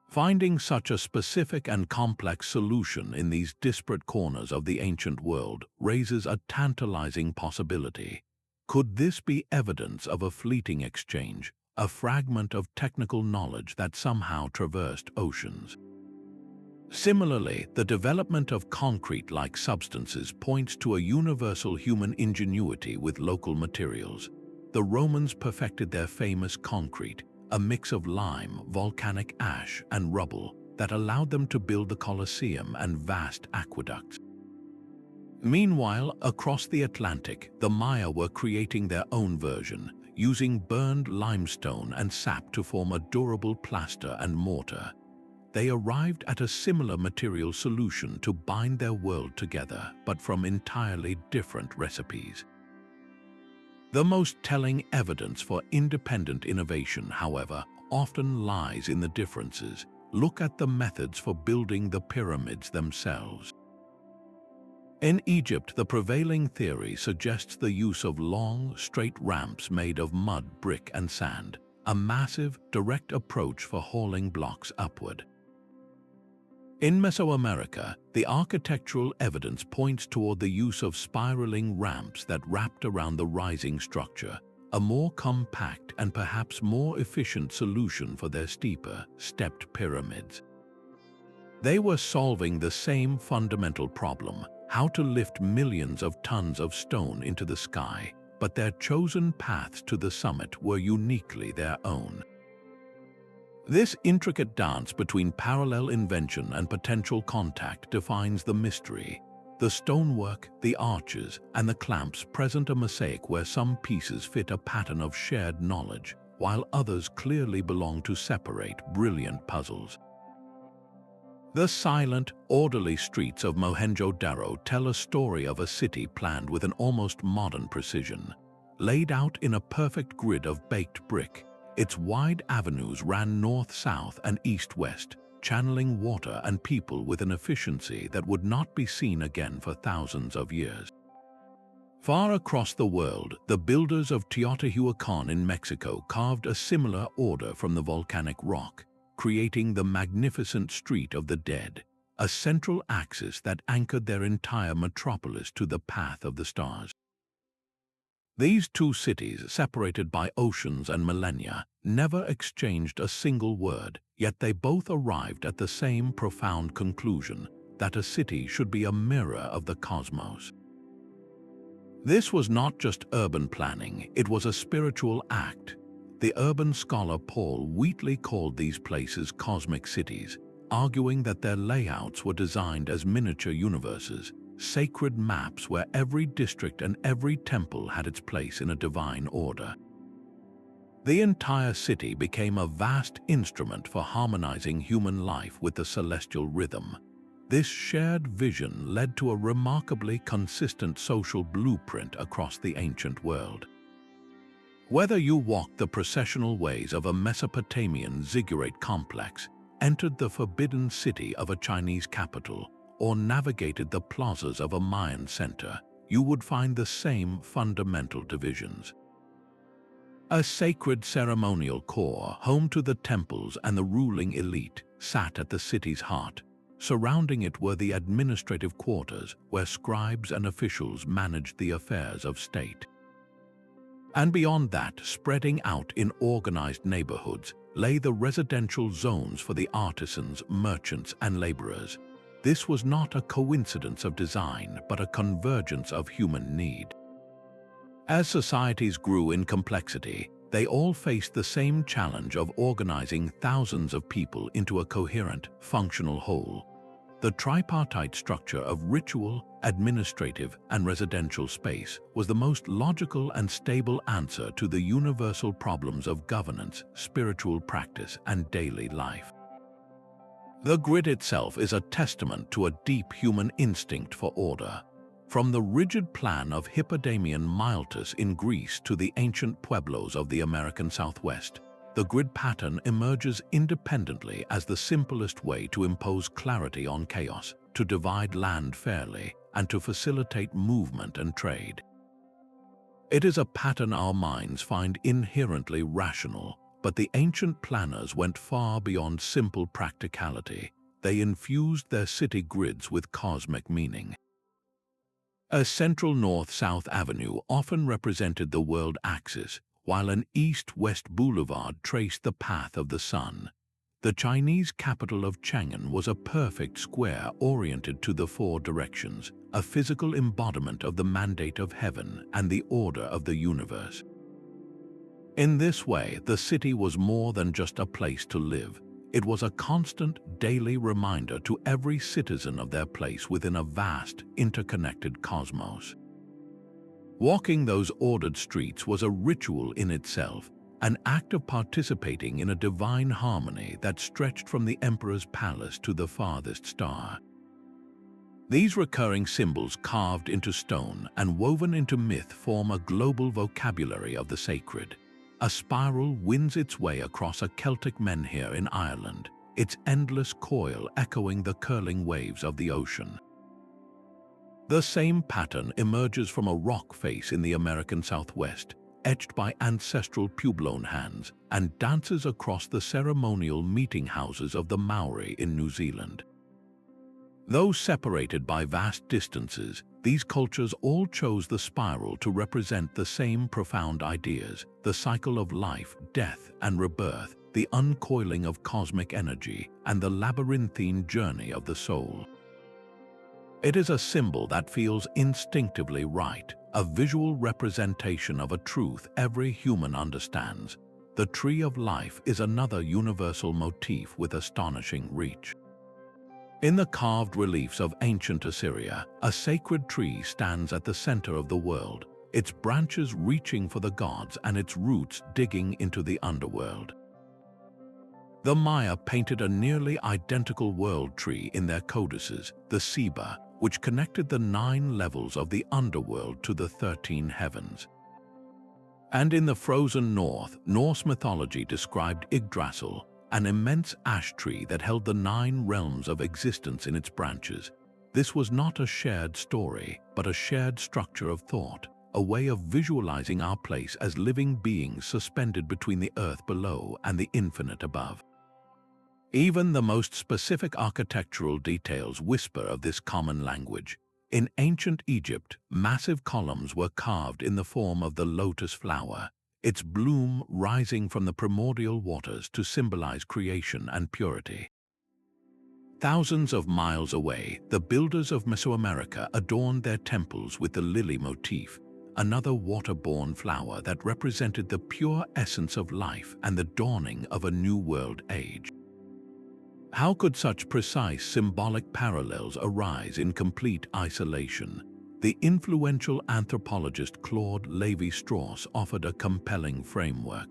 Finding such a specific and complex solution in these disparate corners of the ancient world raises a tantalizing possibility. Could this be evidence of a fleeting exchange, a fragment of technical knowledge that somehow traversed oceans? Similarly, the development of concrete-like substances points to a universal human ingenuity with local materials. The Romans perfected their famous concrete, a mix of lime, volcanic ash, and rubble that allowed them to build the Colosseum and vast aqueducts. Meanwhile, across the Atlantic, the Maya were creating their own version, using burned limestone and sap to form a durable plaster and mortar. They arrived at a similar material solution to bind their world together, but from entirely different recipes. The most telling evidence for independent innovation, however, often lies in the differences. Look at the methods for building the pyramids themselves. In Egypt, the prevailing theory suggests the use of long, straight ramps made of mud, brick, and sand, a massive, direct approach for hauling blocks upward. In Mesoamerica, the architectural evidence points toward the use of spiraling ramps that wrapped around the rising structure, a more compact and perhaps more efficient solution for their steeper, stepped pyramids. They were solving the same fundamental problem, how to lift millions of tons of stone into the sky, but their chosen paths to the summit were uniquely their own. This intricate dance between parallel invention and potential contact defines the mystery. The stonework, the arches, and the clamps present a mosaic where some pieces fit a pattern of shared knowledge, while others clearly belong to separate, brilliant puzzles. The silent, orderly streets of Mohenjo-Daro tell a story of a city planned with an almost modern precision. Laid out in a perfect grid of baked brick, its wide avenues ran north-south and east-west, channeling water and people with an efficiency that would not be seen again for thousands of years. Far across the world, the builders of Teotihuacan in Mexico carved a similar order from the volcanic rock, creating the magnificent Street of the Dead, a central axis that anchored their entire metropolis to the path of the stars. These two cities, separated by oceans and millennia, never exchanged a single word, yet they both arrived at the same profound conclusion, that a city should be a mirror of the cosmos. This was not just urban planning, it was a spiritual act. The urban scholar Paul Wheatley called these places cosmic cities, arguing that their layouts were designed as miniature universes, sacred maps where every district and every temple had its place in a divine order. The entire city became a vast instrument for harmonizing human life with the celestial rhythm. This shared vision led to a remarkably consistent social blueprint across the ancient world. Whether you walked the processional ways of a Mesopotamian ziggurat complex, entered the forbidden city of a Chinese capital, or navigated the plazas of a Mayan center, you would find the same fundamental divisions. A sacred ceremonial core, home to the temples and the ruling elite, sat at the city's heart. Surrounding it were the administrative quarters, where scribes and officials managed the affairs of state. And beyond that, spreading out in organized neighborhoods, lay the residential zones for the artisans, merchants, and laborers. This was not a coincidence of design, but a convergence of human need. As societies grew in complexity, they all faced the same challenge of organizing thousands of people into a coherent, functional whole. The tripartite structure of ritual, administrative, and residential space was the most logical and stable answer to the universal problems of governance, spiritual practice, and daily life. The grid itself is a testament to a deep human instinct for order. From the rigid plan of Hippodamian Miletus in Greece to the ancient pueblos of the American Southwest, the grid pattern emerges independently as the simplest way to impose clarity on chaos, to divide land fairly, and to facilitate movement and trade. It is a pattern our minds find inherently rational, but the ancient planners went far beyond simple practicality. They infused their city grids with cosmic meaning. A central north-south avenue often represented the world axis, while an east-west boulevard traced the path of the sun. The Chinese capital of Chang'an was a perfect square oriented to the four directions, a physical embodiment of the mandate of heaven and the order of the universe. In this way, the city was more than just a place to live. It was a constant, daily reminder to every citizen of their place within a vast, interconnected cosmos. Walking those ordered streets was a ritual in itself, an act of participating in a divine harmony that stretched from the emperor's palace to the farthest star. These recurring symbols carved into stone and woven into myth form a global vocabulary of the sacred. A spiral winds its way across a Celtic menhir in Ireland, its endless coil echoing the curling waves of the ocean. The same pattern emerges from a rock face in the American Southwest, etched by ancestral Puebloan hands, and dances across the ceremonial meeting houses of the Maori in New Zealand. Though separated by vast distances, these cultures all chose the spiral to represent the same profound ideas: the cycle of life, death, and rebirth, the uncoiling of cosmic energy, and the labyrinthine journey of the soul. It is a symbol that feels instinctively right, a visual representation of a truth every human understands. The tree of life is another universal motif with astonishing reach. In the carved reliefs of ancient Assyria, a sacred tree stands at the center of the world, its branches reaching for the gods and its roots digging into the underworld. The Maya painted a nearly identical world tree in their codices, the Seba, which connected the 9 levels of the underworld to the 13 heavens. And in the frozen north, Norse mythology described Yggdrasil, an immense ash tree that held the 9 realms of existence in its branches. This was not a shared story, but a shared structure of thought, a way of visualizing our place as living beings suspended between the earth below and the infinite above. Even the most specific architectural details whisper of this common language. In ancient Egypt, massive columns were carved in the form of the lotus flower, its bloom rising from the primordial waters to symbolize creation and purity. Thousands of miles away, the builders of Mesoamerica adorned their temples with the lily motif, another water-borne flower that represented the pure essence of life and the dawning of a new world age. How could such precise symbolic parallels arise in complete isolation? The influential anthropologist Claude Lévi-Strauss offered a compelling framework.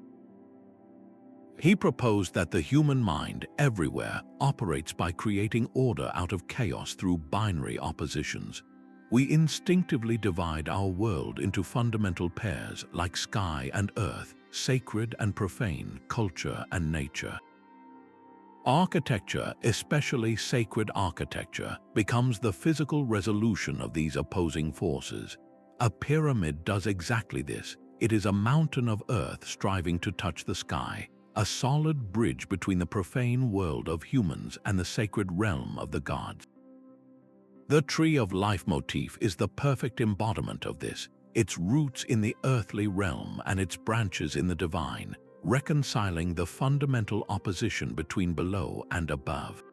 He proposed that the human mind everywhere operates by creating order out of chaos through binary oppositions. We instinctively divide our world into fundamental pairs like sky and earth, sacred and profane, culture and nature. Architecture, especially sacred architecture, becomes the physical resolution of these opposing forces. A pyramid does exactly this. It is a mountain of earth striving to touch the sky, a solid bridge between the profane world of humans and the sacred realm of the gods. The tree of life motif is the perfect embodiment of this, its roots in the earthly realm and its branches in the divine, reconciling the fundamental opposition between below and above.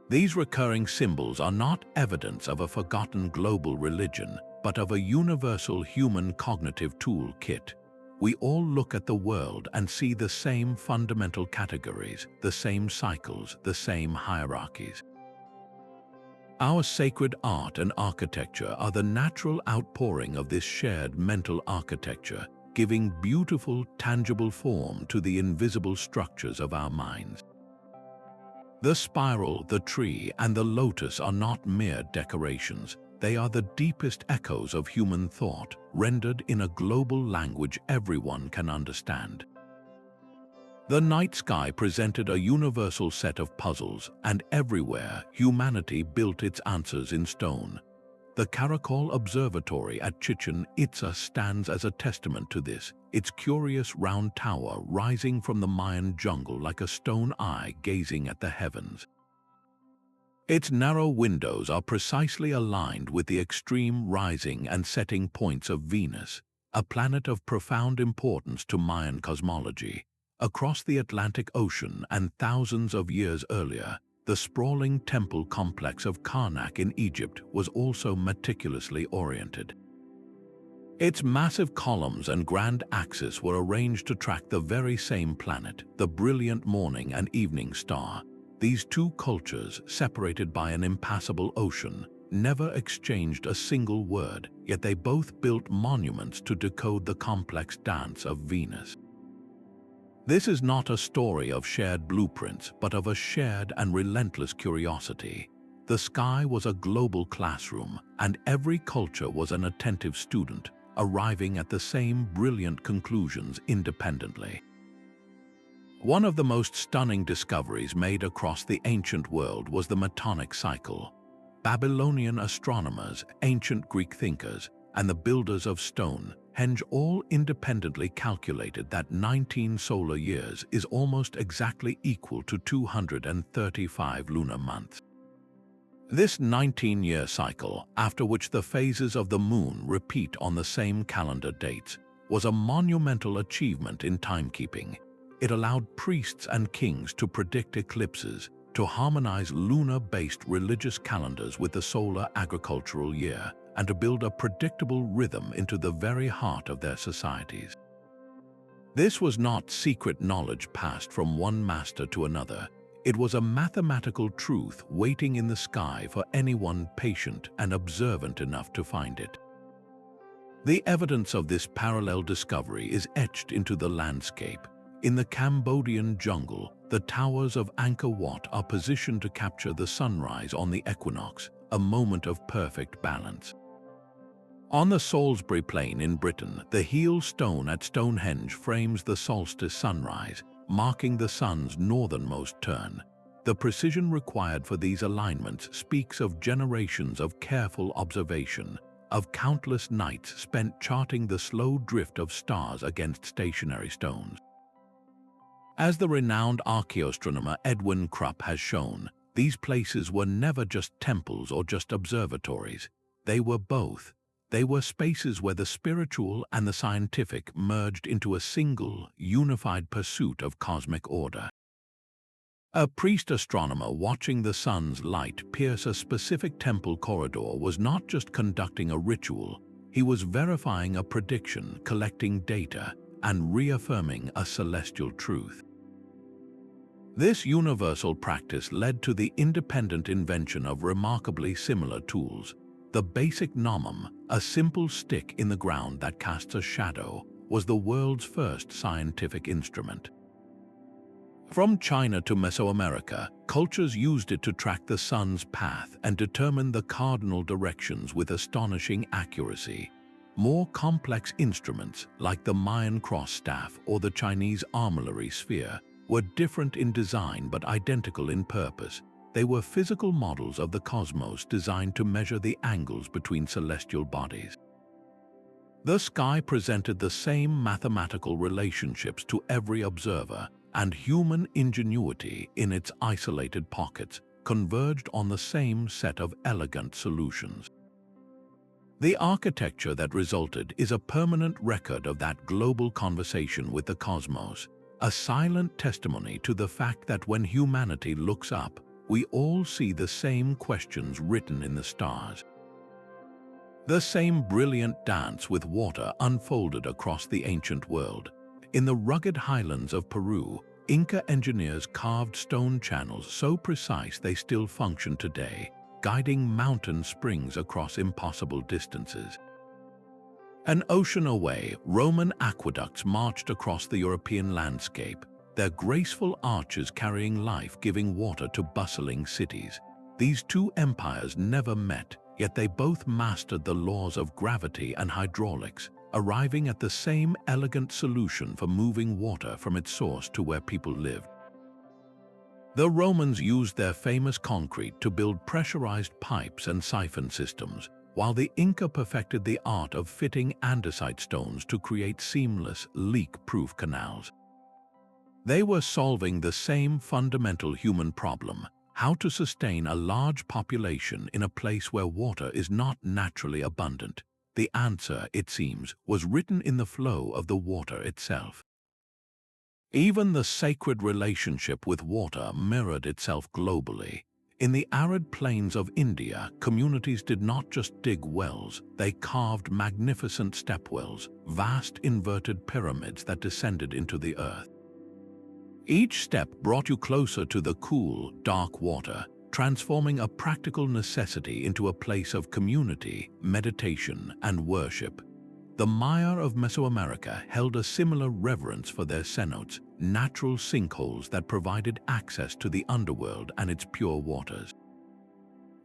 These recurring symbols are not evidence of a forgotten global religion, but of a universal human cognitive toolkit. We all look at the world and see the same fundamental categories, the same cycles, the same hierarchies. Our sacred art and architecture are the natural outpouring of this shared mental architecture, giving beautiful, tangible form to the invisible structures of our minds. The spiral, the tree, and the lotus are not mere decorations. They are the deepest echoes of human thought, rendered in a global language everyone can understand. The night sky presented a universal set of puzzles, and everywhere humanity built its answers in stone. The Caracol Observatory at Chichen Itza stands as a testament to this, its curious round tower rising from the Mayan jungle like a stone eye gazing at the heavens. Its narrow windows are precisely aligned with the extreme rising and setting points of Venus, a planet of profound importance to Mayan cosmology. Across the Atlantic Ocean and thousands of years earlier, the sprawling temple complex of Karnak in Egypt was also meticulously oriented. Its massive columns and grand axis were arranged to track the very same planet, the brilliant morning and evening star. These two cultures, separated by an impassable ocean, never exchanged a single word, yet they both built monuments to decode the complex dance of Venus. This is not a story of shared blueprints, but of a shared and relentless curiosity. The sky was a global classroom, and every culture was an attentive student, arriving at the same brilliant conclusions independently. One of the most stunning discoveries made across the ancient world was the Metonic cycle. Babylonian astronomers, ancient Greek thinkers, and the builders of Stonehenge all independently calculated that 19 solar years is almost exactly equal to 235 lunar months. This 19-year cycle, after which the phases of the moon repeat on the same calendar dates, was a monumental achievement in timekeeping. It allowed priests and kings to predict eclipses, to harmonize lunar-based religious calendars with the solar agricultural year, and to build a predictable rhythm into the very heart of their societies. This was not secret knowledge passed from one master to another. It was a mathematical truth waiting in the sky for anyone patient and observant enough to find it. The evidence of this parallel discovery is etched into the landscape. In the Cambodian jungle, the towers of Angkor Wat are positioned to capture the sunrise on the equinox, a moment of perfect balance. On the Salisbury Plain in Britain, the heel stone at Stonehenge frames the solstice sunrise, marking the sun's northernmost turn. The precision required for these alignments speaks of generations of careful observation, of countless nights spent charting the slow drift of stars against stationary stones. As the renowned archaeoastronomer Edwin Krupp has shown, these places were never just temples or just observatories. They were both. They were spaces where the spiritual and the scientific merged into a single, unified pursuit of cosmic order. A priest astronomer watching the sun's light pierce a specific temple corridor was not just conducting a ritual, he was verifying a prediction, collecting data, and reaffirming a celestial truth. This universal practice led to the independent invention of remarkably similar tools. The basic gnomon, a simple stick in the ground that casts a shadow, was the world's first scientific instrument. From China to Mesoamerica, cultures used it to track the sun's path and determine the cardinal directions with astonishing accuracy. More complex instruments, like the Mayan cross staff or the Chinese armillary sphere, were different in design but identical in purpose. They were physical models of the cosmos designed to measure the angles between celestial bodies. The sky presented the same mathematical relationships to every observer, and human ingenuity in its isolated pockets converged on the same set of elegant solutions. The architecture that resulted is a permanent record of that global conversation with the cosmos, a silent testimony to the fact that when humanity looks up, we all see the same questions written in the stars. The same brilliant dance with water unfolded across the ancient world. In the rugged highlands of Peru, Inca engineers carved stone channels so precise they still function today, guiding mountain springs across impossible distances. An ocean away, Roman aqueducts marched across the European landscape, their graceful arches carrying life-giving water to bustling cities. These two empires never met, yet they both mastered the laws of gravity and hydraulics, arriving at the same elegant solution for moving water from its source to where people lived. The Romans used their famous concrete to build pressurized pipes and siphon systems, while the Inca perfected the art of fitting andesite stones to create seamless, leak-proof canals. They were solving the same fundamental human problem: how to sustain a large population in a place where water is not naturally abundant. The answer, it seems, was written in the flow of the water itself. Even the sacred relationship with water mirrored itself globally. In the arid plains of India, communities did not just dig wells, they carved magnificent stepwells, vast inverted pyramids that descended into the earth. Each step brought you closer to the cool, dark water, transforming a practical necessity into a place of community, meditation, and worship. The Maya of Mesoamerica held a similar reverence for their cenotes, natural sinkholes that provided access to the underworld and its pure waters.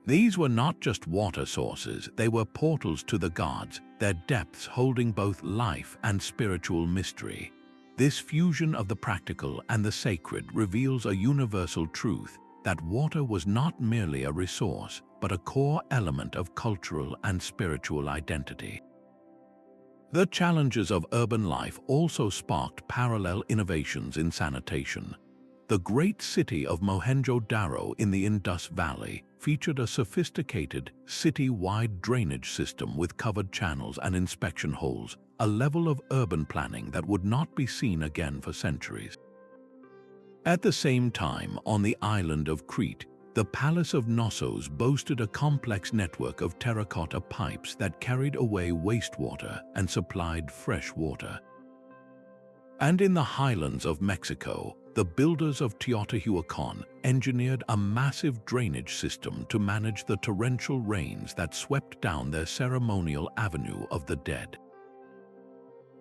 These were not just water sources, they were portals to the gods, their depths holding both life and spiritual mystery. This fusion of the practical and the sacred reveals a universal truth: that water was not merely a resource, but a core element of cultural and spiritual identity. The challenges of urban life also sparked parallel innovations in sanitation. The great city of Mohenjo-Daro in the Indus Valley featured a sophisticated, city-wide drainage system with covered channels and inspection holes, a level of urban planning that would not be seen again for centuries. At the same time, on the island of Crete, the Palace of Knossos boasted a complex network of terracotta pipes that carried away wastewater and supplied fresh water. And in the highlands of Mexico, the builders of Teotihuacan engineered a massive drainage system to manage the torrential rains that swept down their ceremonial avenue of the dead.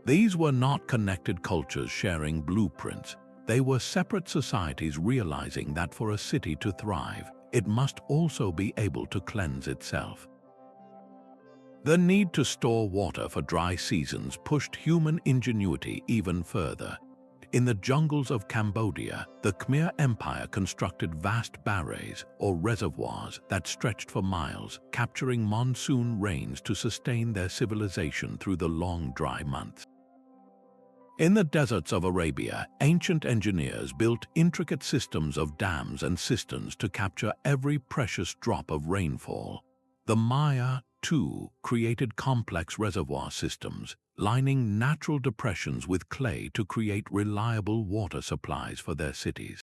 These were not connected cultures sharing blueprints. They were separate societies realizing that for a city to thrive, it must also be able to cleanse itself. The need to store water for dry seasons pushed human ingenuity even further. In the jungles of Cambodia, the Khmer Empire constructed vast barrays or reservoirs that stretched for miles, capturing monsoon rains to sustain their civilization through the long dry months. In the deserts of Arabia, ancient engineers built intricate systems of dams and cisterns to capture every precious drop of rainfall. The Maya, too, created complex reservoir systems, lining natural depressions with clay to create reliable water supplies for their cities.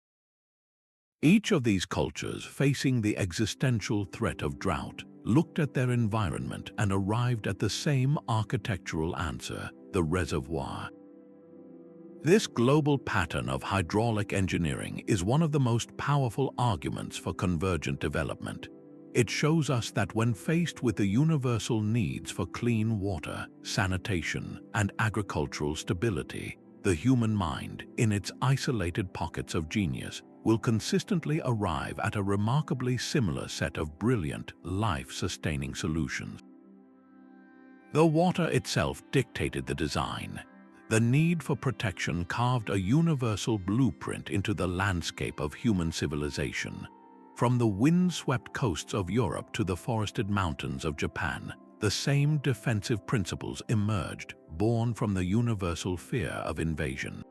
Each of these cultures, facing the existential threat of drought, looked at their environment and arrived at the same architectural answer: the reservoir. This global pattern of hydraulic engineering is one of the most powerful arguments for convergent development. It shows us that when faced with the universal needs for clean water, sanitation, and agricultural stability, the human mind, in its isolated pockets of genius, will consistently arrive at a remarkably similar set of brilliant, life-sustaining solutions. The water itself dictated the design. The need for protection carved a universal blueprint into the landscape of human civilization. From the wind-swept coasts of Europe to the forested mountains of Japan, the same defensive principles emerged, born from the universal fear of invasion.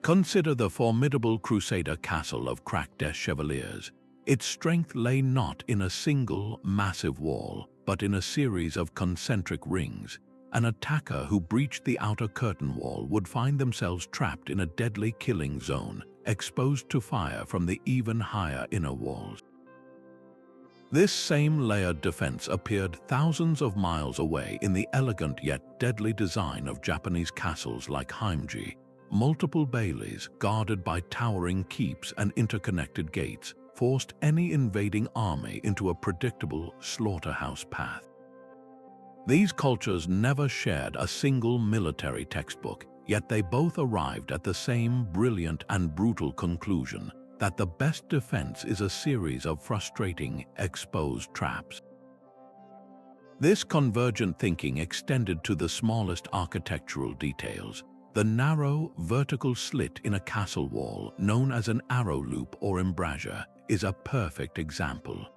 Consider the formidable Crusader castle of Crac des Chevaliers. Its strength lay not in a single, massive wall, but in a series of concentric rings. An attacker who breached the outer curtain wall would find themselves trapped in a deadly killing zone, exposed to fire from the even higher inner walls. This same layered defense appeared thousands of miles away in the elegant yet deadly design of Japanese castles like Heimji. Multiple baileys, guarded by towering keeps and interconnected gates, forced any invading army into a predictable slaughterhouse path. These cultures never shared a single military textbook, yet they both arrived at the same brilliant and brutal conclusion: that the best defense is a series of frustrating, exposed traps. This convergent thinking extended to the smallest architectural details. The narrow, vertical slit in a castle wall, known as an arrow loop or embrasure, is a perfect example.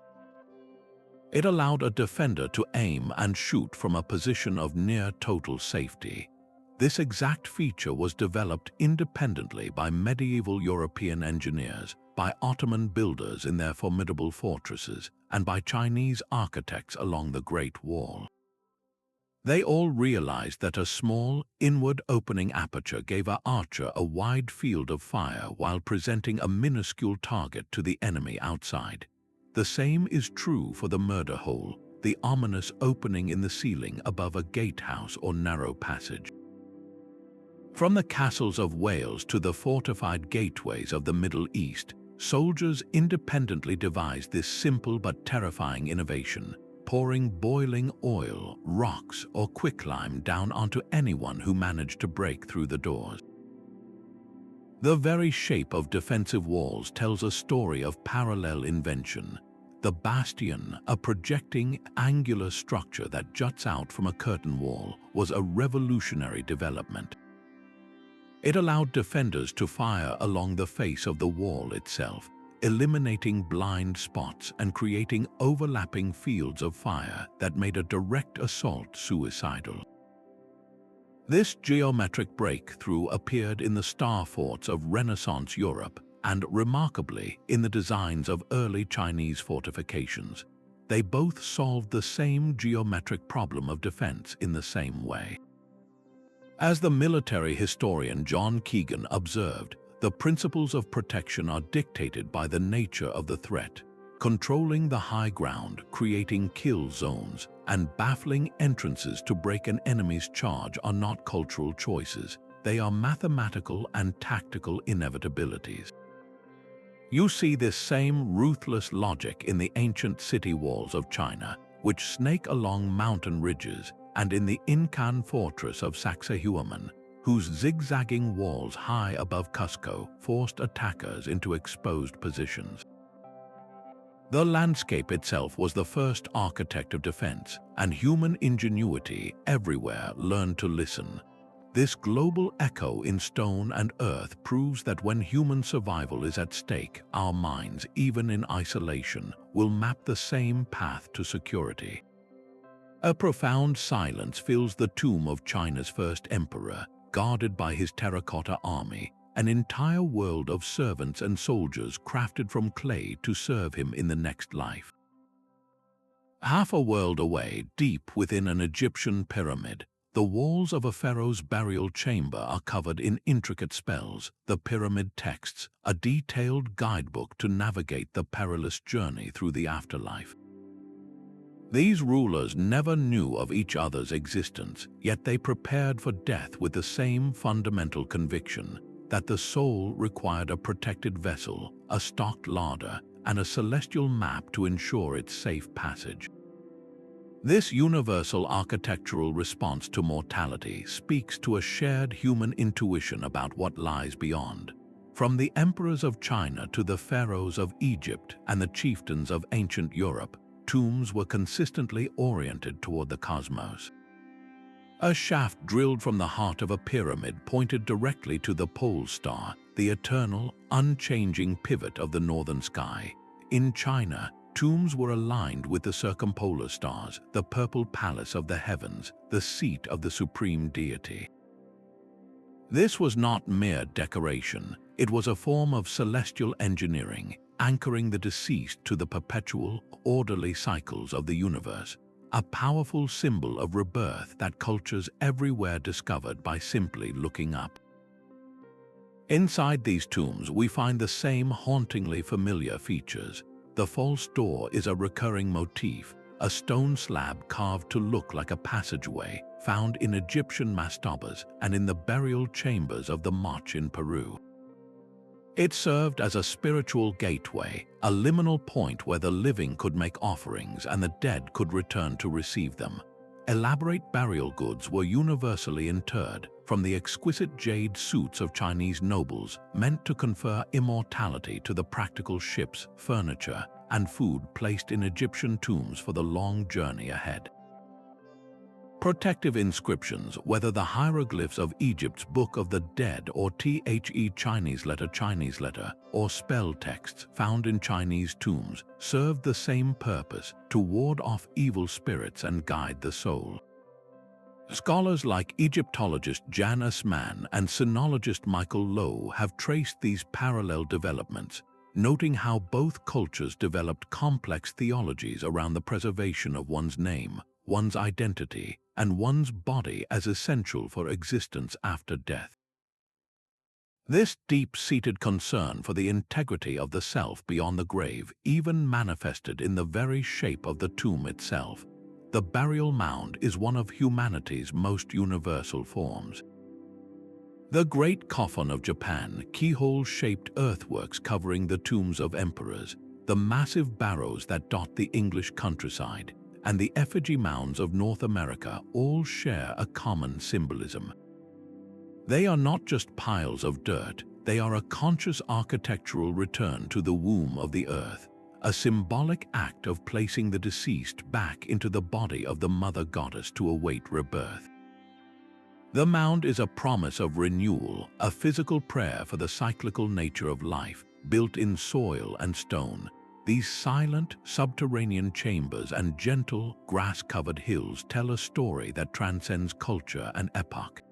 It allowed a defender to aim and shoot from a position of near total safety. This exact feature was developed independently by medieval European engineers, by Ottoman builders in their formidable fortresses, and by Chinese architects along the Great Wall. They all realized that a small, inward opening aperture gave an archer a wide field of fire while presenting a minuscule target to the enemy outside. The same is true for the murder hole, the ominous opening in the ceiling above a gatehouse or narrow passage. From the castles of Wales to the fortified gateways of the Middle East, soldiers independently devised this simple but terrifying innovation, pouring boiling oil, rocks, or quicklime down onto anyone who managed to break through the doors. The very shape of defensive walls tells a story of parallel invention. The bastion, a projecting, angular structure that juts out from a curtain wall, was a revolutionary development. It allowed defenders to fire along the face of the wall itself, eliminating blind spots and creating overlapping fields of fire that made a direct assault suicidal. This geometric breakthrough appeared in the star forts of Renaissance Europe and, remarkably, in the designs of early Chinese fortifications. They both solved the same geometric problem of defense in the same way. As the military historian John Keegan observed, the principles of protection are dictated by the nature of the threat. Controlling the high ground, creating kill zones, and baffling entrances to break an enemy's charge are not cultural choices. They are mathematical and tactical inevitabilities. You see this same ruthless logic in the ancient city walls of China, which snake along mountain ridges, and in the Incan fortress of Sacsayhuaman, whose zigzagging walls high above Cusco forced attackers into exposed positions. The landscape itself was the first architect of defense, and human ingenuity everywhere learned to listen. This global echo in stone and earth proves that when human survival is at stake, our minds, even in isolation, will map the same path to security. A profound silence fills the tomb of China's first emperor, guarded by his terracotta army, an entire world of servants and soldiers crafted from clay to serve him in the next life. Half a world away, deep within an Egyptian pyramid, the walls of a pharaoh's burial chamber are covered in intricate spells, the pyramid texts, a detailed guidebook to navigate the perilous journey through the afterlife. These rulers never knew of each other's existence, yet they prepared for death with the same fundamental conviction that the soul required a protected vessel, a stocked larder, and a celestial map to ensure its safe passage. This universal architectural response to mortality speaks to a shared human intuition about what lies beyond. From the emperors of China to the pharaohs of Egypt and the chieftains of ancient Europe, tombs were consistently oriented toward the cosmos. A shaft drilled from the heart of a pyramid pointed directly to the pole star, the eternal, unchanging pivot of the northern sky. In China, tombs were aligned with the circumpolar stars, the purple palace of the heavens, the seat of the supreme deity. This was not mere decoration, it was a form of celestial engineering, anchoring the deceased to the perpetual, orderly cycles of the universe, a powerful symbol of rebirth that cultures everywhere discovered by simply looking up. Inside these tombs, we find the same hauntingly familiar features. The false door is a recurring motif, a stone slab carved to look like a passageway, found in Egyptian mastabas and in the burial chambers of the Moche in Peru. It served as a spiritual gateway, a liminal point where the living could make offerings and the dead could return to receive them. Elaborate burial goods were universally interred, from the exquisite jade suits of Chinese nobles, meant to confer immortality, to the practical ships, furniture, and food placed in Egyptian tombs for the long journey ahead. Protective inscriptions, whether the hieroglyphs of Egypt's Book of the Dead or The Chinese letter, or spell texts found in Chinese tombs, served the same purpose, to ward off evil spirits and guide the soul. Scholars like Egyptologist Jan Usman and sinologist Michael Lowe have traced these parallel developments, noting how both cultures developed complex theologies around the preservation of one's name, one's identity, and one's body as essential for existence after death. This deep-seated concern for the integrity of the self beyond the grave even manifested in the very shape of the tomb itself. The burial mound is one of humanity's most universal forms. The Great Coffin of Japan, keyhole-shaped earthworks covering the tombs of emperors, the massive barrows that dot the English countryside, and the effigy mounds of North America all share a common symbolism. They are not just piles of dirt, they are a conscious architectural return to the womb of the earth, a symbolic act of placing the deceased back into the body of the mother goddess to await rebirth. The mound is a promise of renewal, a physical prayer for the cyclical nature of life, built in soil and stone. These silent, subterranean chambers and gentle, grass-covered hills tell a story that transcends culture and epoch.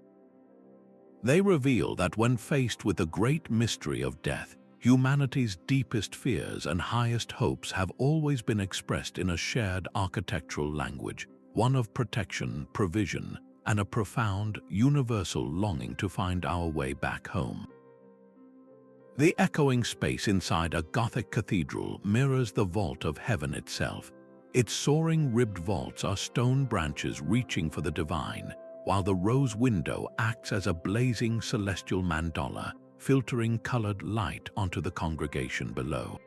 They reveal that when faced with the great mystery of death, humanity's deepest fears and highest hopes have always been expressed in a shared architectural language, one of protection, provision, and a profound, universal longing to find our way back home. The echoing space inside a Gothic cathedral mirrors the vault of heaven itself. Its soaring ribbed vaults are stone branches reaching for the divine, while the rose window acts as a blazing celestial mandala, filtering colored light onto the congregation below.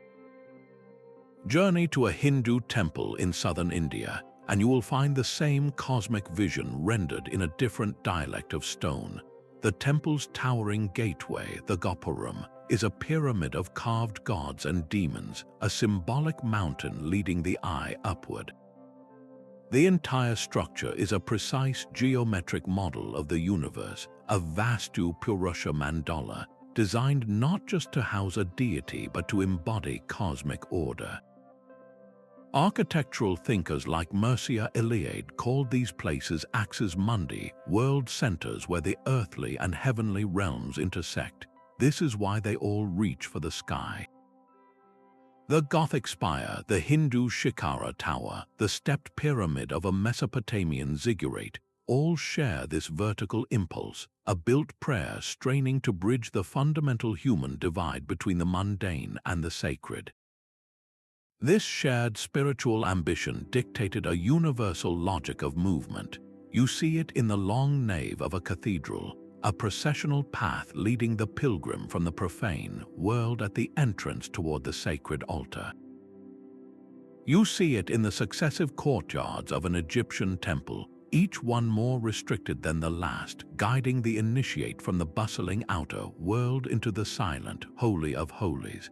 Journey to a Hindu temple in southern India, and you will find the same cosmic vision rendered in a different dialect of stone. The temple's towering gateway, the Gopuram, is a pyramid of carved gods and demons, a symbolic mountain leading the eye upward. The entire structure is a precise geometric model of the universe, a Vastu Purusha mandala, designed not just to house a deity but to embody cosmic order. Architectural thinkers like Mircea Eliade called these places axis mundi, world centers where the earthly and heavenly realms intersect. This is why they all reach for the sky. The Gothic spire, the Hindu Shikara tower, the stepped pyramid of a Mesopotamian ziggurat, all share this vertical impulse, a built prayer straining to bridge the fundamental human divide between the mundane and the sacred. This shared spiritual ambition dictated a universal logic of movement. You see it in the long nave of a cathedral, a processional path leading the pilgrim from the profane world at the entrance toward the sacred altar. You see it in the successive courtyards of an Egyptian temple, each one more restricted than the last, guiding the initiate from the bustling outer world into the silent Holy of Holies.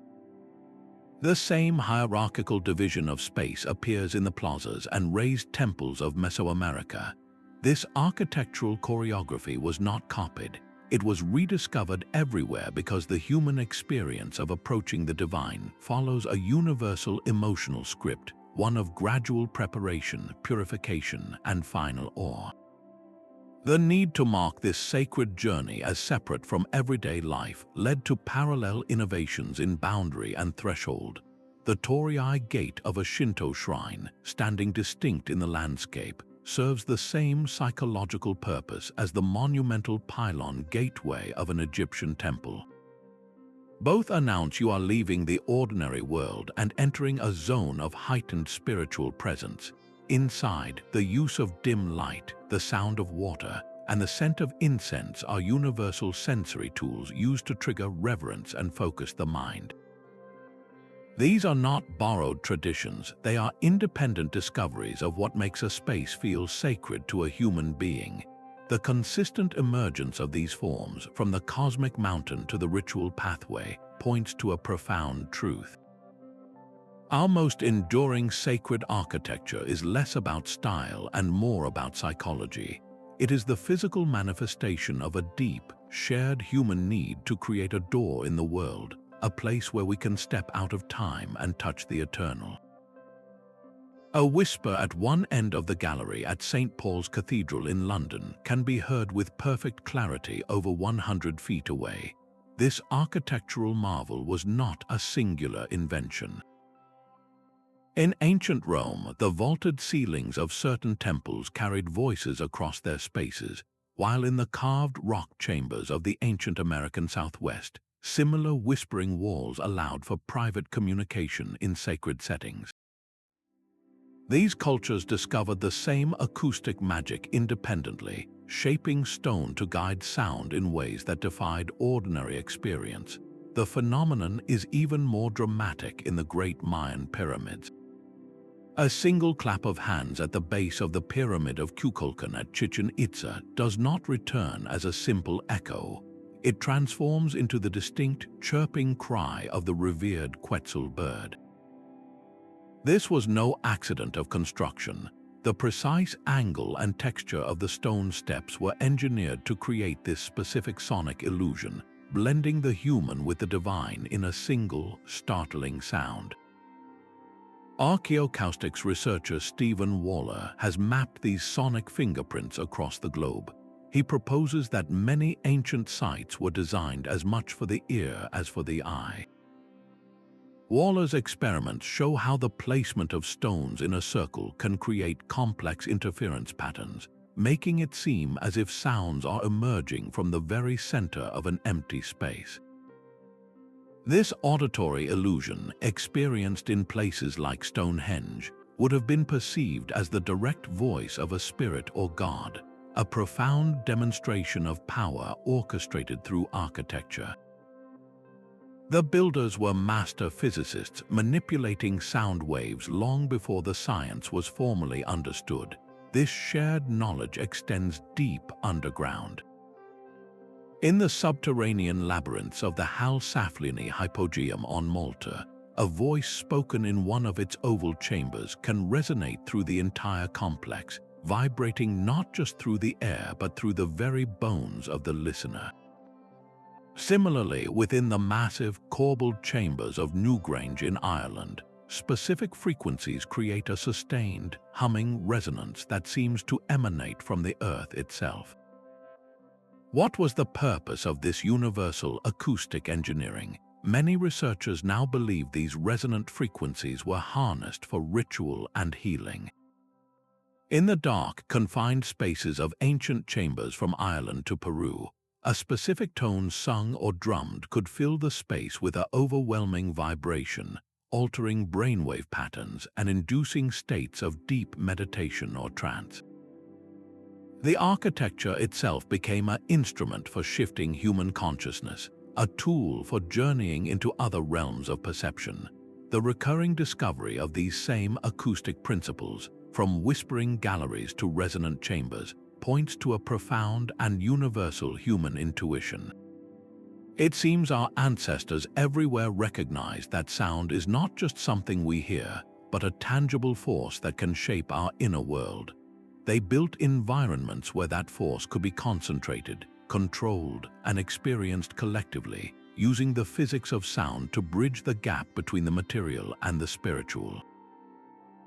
The same hierarchical division of space appears in the plazas and raised temples of Mesoamerica. This architectural choreography was not copied. It was rediscovered everywhere because the human experience of approaching the divine follows a universal emotional script, one of gradual preparation, purification, and final awe. The need to mark this sacred journey as separate from everyday life led to parallel innovations in boundary and threshold. The Torii gate of a Shinto shrine, standing distinct in the landscape, serves the same psychological purpose as the monumental pylon gateway of an Egyptian temple. Both announce you are leaving the ordinary world and entering a zone of heightened spiritual presence. Inside, the use of dim light, the sound of water, and the scent of incense are universal sensory tools used to trigger reverence and focus the mind. These are not borrowed traditions, they are independent discoveries of what makes a space feel sacred to a human being. The consistent emergence of these forms, from the cosmic mountain to the ritual pathway, points to a profound truth. Our most enduring sacred architecture is less about style and more about psychology. It is the physical manifestation of a deep, shared human need to create a door in the world, a place where we can step out of time and touch the eternal. A whisper at one end of the gallery at St. Paul's Cathedral in London can be heard with perfect clarity over 100 feet away. This architectural marvel was not a singular invention. In ancient Rome, the vaulted ceilings of certain temples carried voices across their spaces, while in the carved rock chambers of the ancient American Southwest, similar whispering walls allowed for private communication in sacred settings. These cultures discovered the same acoustic magic independently, shaping stone to guide sound in ways that defied ordinary experience. The phenomenon is even more dramatic in the great Mayan pyramids. A single clap of hands at the base of the Pyramid of Kukulkan at Chichen Itza does not return as a simple echo. It transforms into the distinct chirping cry of the revered Quetzal bird. This was no accident of construction. The precise angle and texture of the stone steps were engineered to create this specific sonic illusion, blending the human with the divine in a single, startling sound. Archaeoacoustics researcher Stephen Waller has mapped these sonic fingerprints across the globe. He proposes that many ancient sites were designed as much for the ear as for the eye. Waller's experiments show how the placement of stones in a circle can create complex interference patterns, making it seem as if sounds are emerging from the very center of an empty space. This auditory illusion, experienced in places like Stonehenge, would have been perceived as the direct voice of a spirit or god, a profound demonstration of power orchestrated through architecture. The builders were master physicists manipulating sound waves long before the science was formally understood. This shared knowledge extends deep underground. In the subterranean labyrinths of the Hal Saflieni Hypogeum on Malta, a voice spoken in one of its oval chambers can resonate through the entire complex, vibrating not just through the air but through the very bones of the listener. Similarly, within the massive, corbelled chambers of Newgrange in Ireland, specific frequencies create a sustained, humming resonance that seems to emanate from the earth itself. What was the purpose of this universal acoustic engineering? Many researchers now believe these resonant frequencies were harnessed for ritual and healing. In the dark, confined spaces of ancient chambers from Ireland to Peru, a specific tone sung or drummed could fill the space with an overwhelming vibration, altering brainwave patterns and inducing states of deep meditation or trance. The architecture itself became an instrument for shifting human consciousness, a tool for journeying into other realms of perception. The recurring discovery of these same acoustic principles, from whispering galleries to resonant chambers, points to a profound and universal human intuition. It seems our ancestors everywhere recognized that sound is not just something we hear, but a tangible force that can shape our inner world. They built environments where that force could be concentrated, controlled, and experienced collectively, using the physics of sound to bridge the gap between the material and the spiritual.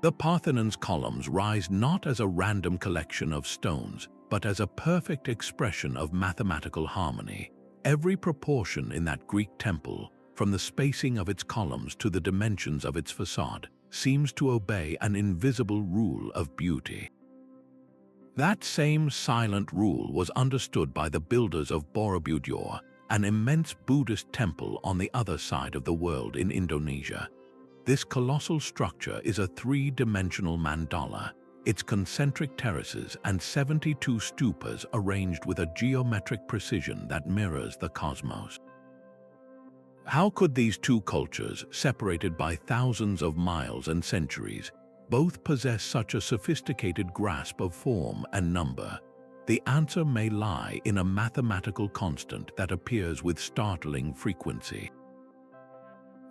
The Parthenon's columns rise not as a random collection of stones, but as a perfect expression of mathematical harmony. Every proportion in that Greek temple, from the spacing of its columns to the dimensions of its facade, seems to obey an invisible rule of beauty. That same silent rule was understood by the builders of Borobudur, an immense Buddhist temple on the other side of the world in Indonesia. This colossal structure is a three-dimensional mandala, its concentric terraces and 72 stupas arranged with a geometric precision that mirrors the cosmos. How could these two cultures, separated by thousands of miles and centuries, both possess such a sophisticated grasp of form and number? The answer may lie in a mathematical constant that appears with startling frequency.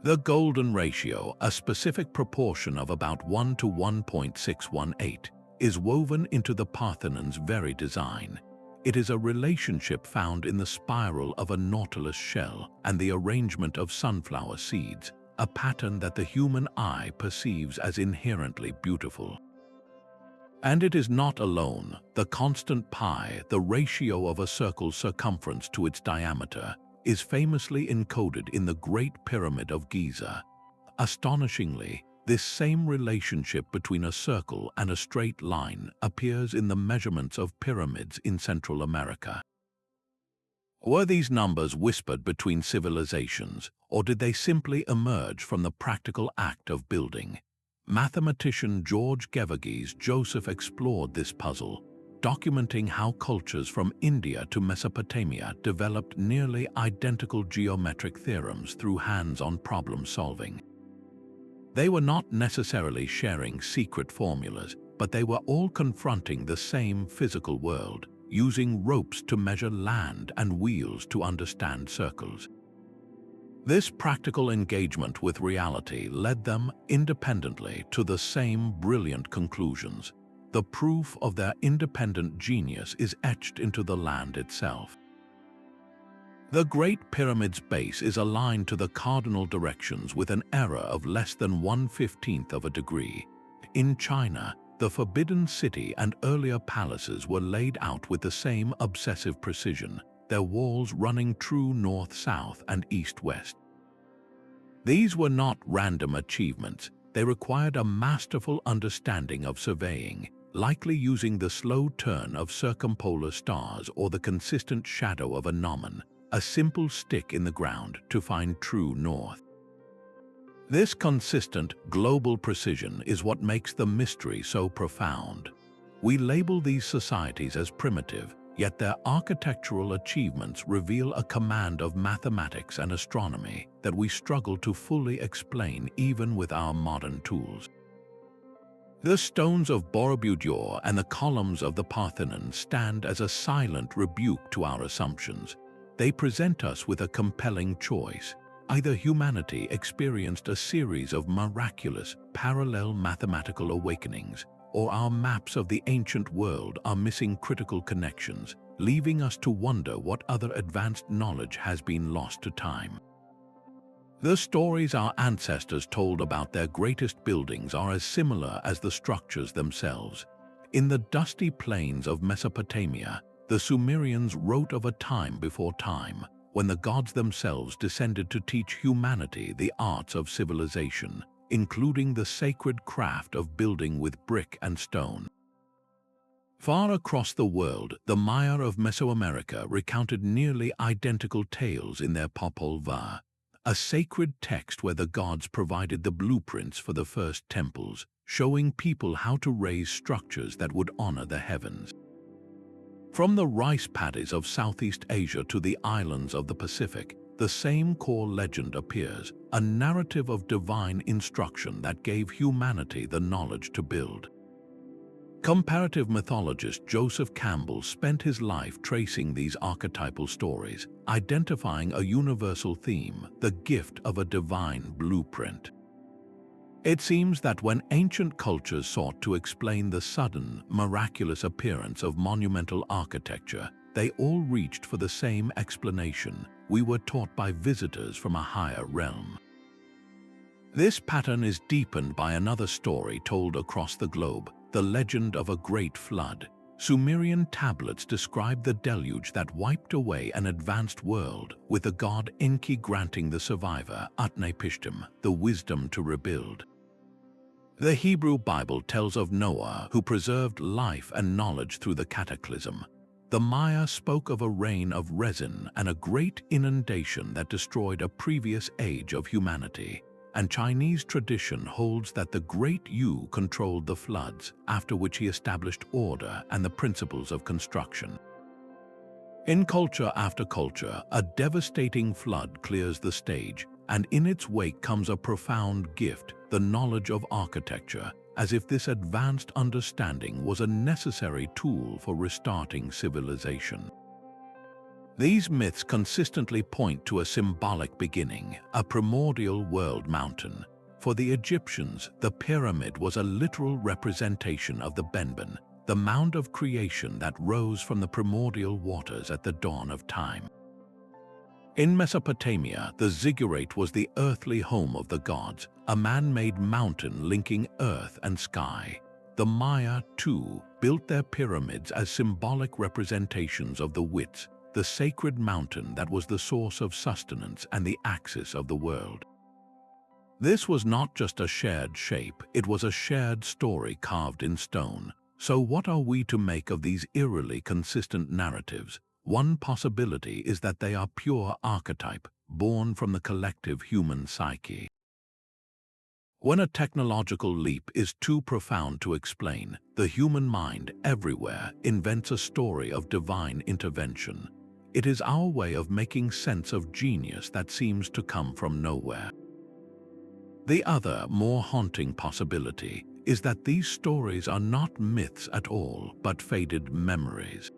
The golden ratio, a specific proportion of about 1 to 1.618, is woven into the Parthenon's very design. It is a relationship found in the spiral of a nautilus shell and the arrangement of sunflower seeds, a pattern that the human eye perceives as inherently beautiful. And it is not alone. The constant pi, the ratio of a circle's circumference to its diameter, is famously encoded in the Great Pyramid of Giza. Astonishingly, this same relationship between a circle and a straight line appears in the measurements of pyramids in Central America. Were these numbers whispered between civilizations, or did they simply emerge from the practical act of building? Mathematician George Gevorgys Joseph explored this puzzle, documenting how cultures from India to Mesopotamia developed nearly identical geometric theorems through hands-on problem solving. They were not necessarily sharing secret formulas, but they were all confronting the same physical world, using ropes to measure land and wheels to understand circles. This practical engagement with reality led them, independently, to the same brilliant conclusions. The proof of their independent genius is etched into the land itself. The Great Pyramid's base is aligned to the cardinal directions with an error of less than 1/15 of a degree. In China, the Forbidden City and earlier palaces were laid out with the same obsessive precision, their walls running true north-south and east-west. These were not random achievements. They required a masterful understanding of surveying, likely using the slow turn of circumpolar stars or the consistent shadow of a gnomon, a simple stick in the ground, to find true north. This consistent, global precision is what makes the mystery so profound. We label these societies as primitive, yet their architectural achievements reveal a command of mathematics and astronomy that we struggle to fully explain even with our modern tools. The stones of Borobudur and the columns of the Parthenon stand as a silent rebuke to our assumptions. They present us with a compelling choice. Either humanity experienced a series of miraculous, parallel mathematical awakenings, or our maps of the ancient world are missing critical connections, leaving us to wonder what other advanced knowledge has been lost to time. The stories our ancestors told about their greatest buildings are as similar as the structures themselves. In the dusty plains of Mesopotamia, the Sumerians wrote of a time before time, when the gods themselves descended to teach humanity the arts of civilization, including the sacred craft of building with brick and stone. Far across the world, the Maya of Mesoamerica recounted nearly identical tales in their Popol Vuh, a sacred text where the gods provided the blueprints for the first temples, showing people how to raise structures that would honor the heavens. From the rice paddies of Southeast Asia to the islands of the Pacific, the same core legend appears, a narrative of divine instruction that gave humanity the knowledge to build. Comparative mythologist Joseph Campbell spent his life tracing these archetypal stories, identifying a universal theme, the gift of a divine blueprint. It seems that when ancient cultures sought to explain the sudden, miraculous appearance of monumental architecture, they all reached for the same explanation: we were taught by visitors from a higher realm. This pattern is deepened by another story told across the globe, the legend of a great flood. Sumerian tablets describe the deluge that wiped away an advanced world, with the god Enki granting the survivor, Utnapishtim, the wisdom to rebuild. The Hebrew Bible tells of Noah, who preserved life and knowledge through the cataclysm. The Maya spoke of a rain of resin and a great inundation that destroyed a previous age of humanity. And Chinese tradition holds that the Great Yu controlled the floods, after which he established order and the principles of construction. In culture after culture, a devastating flood clears the stage, and in its wake comes a profound gift, the knowledge of architecture, as if this advanced understanding was a necessary tool for restarting civilization. These myths consistently point to a symbolic beginning, a primordial world mountain. For the Egyptians, the pyramid was a literal representation of the Benben, the mound of creation that rose from the primordial waters at the dawn of time. In Mesopotamia, the ziggurat was the earthly home of the gods, a man-made mountain linking earth and sky. The Maya, too, built their pyramids as symbolic representations of the Wits, the sacred mountain that was the source of sustenance and the axis of the world. This was not just a shared shape, it was a shared story carved in stone. So what are we to make of these eerily consistent narratives? One possibility is that they are pure archetype, born from the collective human psyche. When a technological leap is too profound to explain, the human mind everywhere invents a story of divine intervention. It is our way of making sense of genius that seems to come from nowhere. The other, more haunting possibility is that these stories are not myths at all, but faded memories.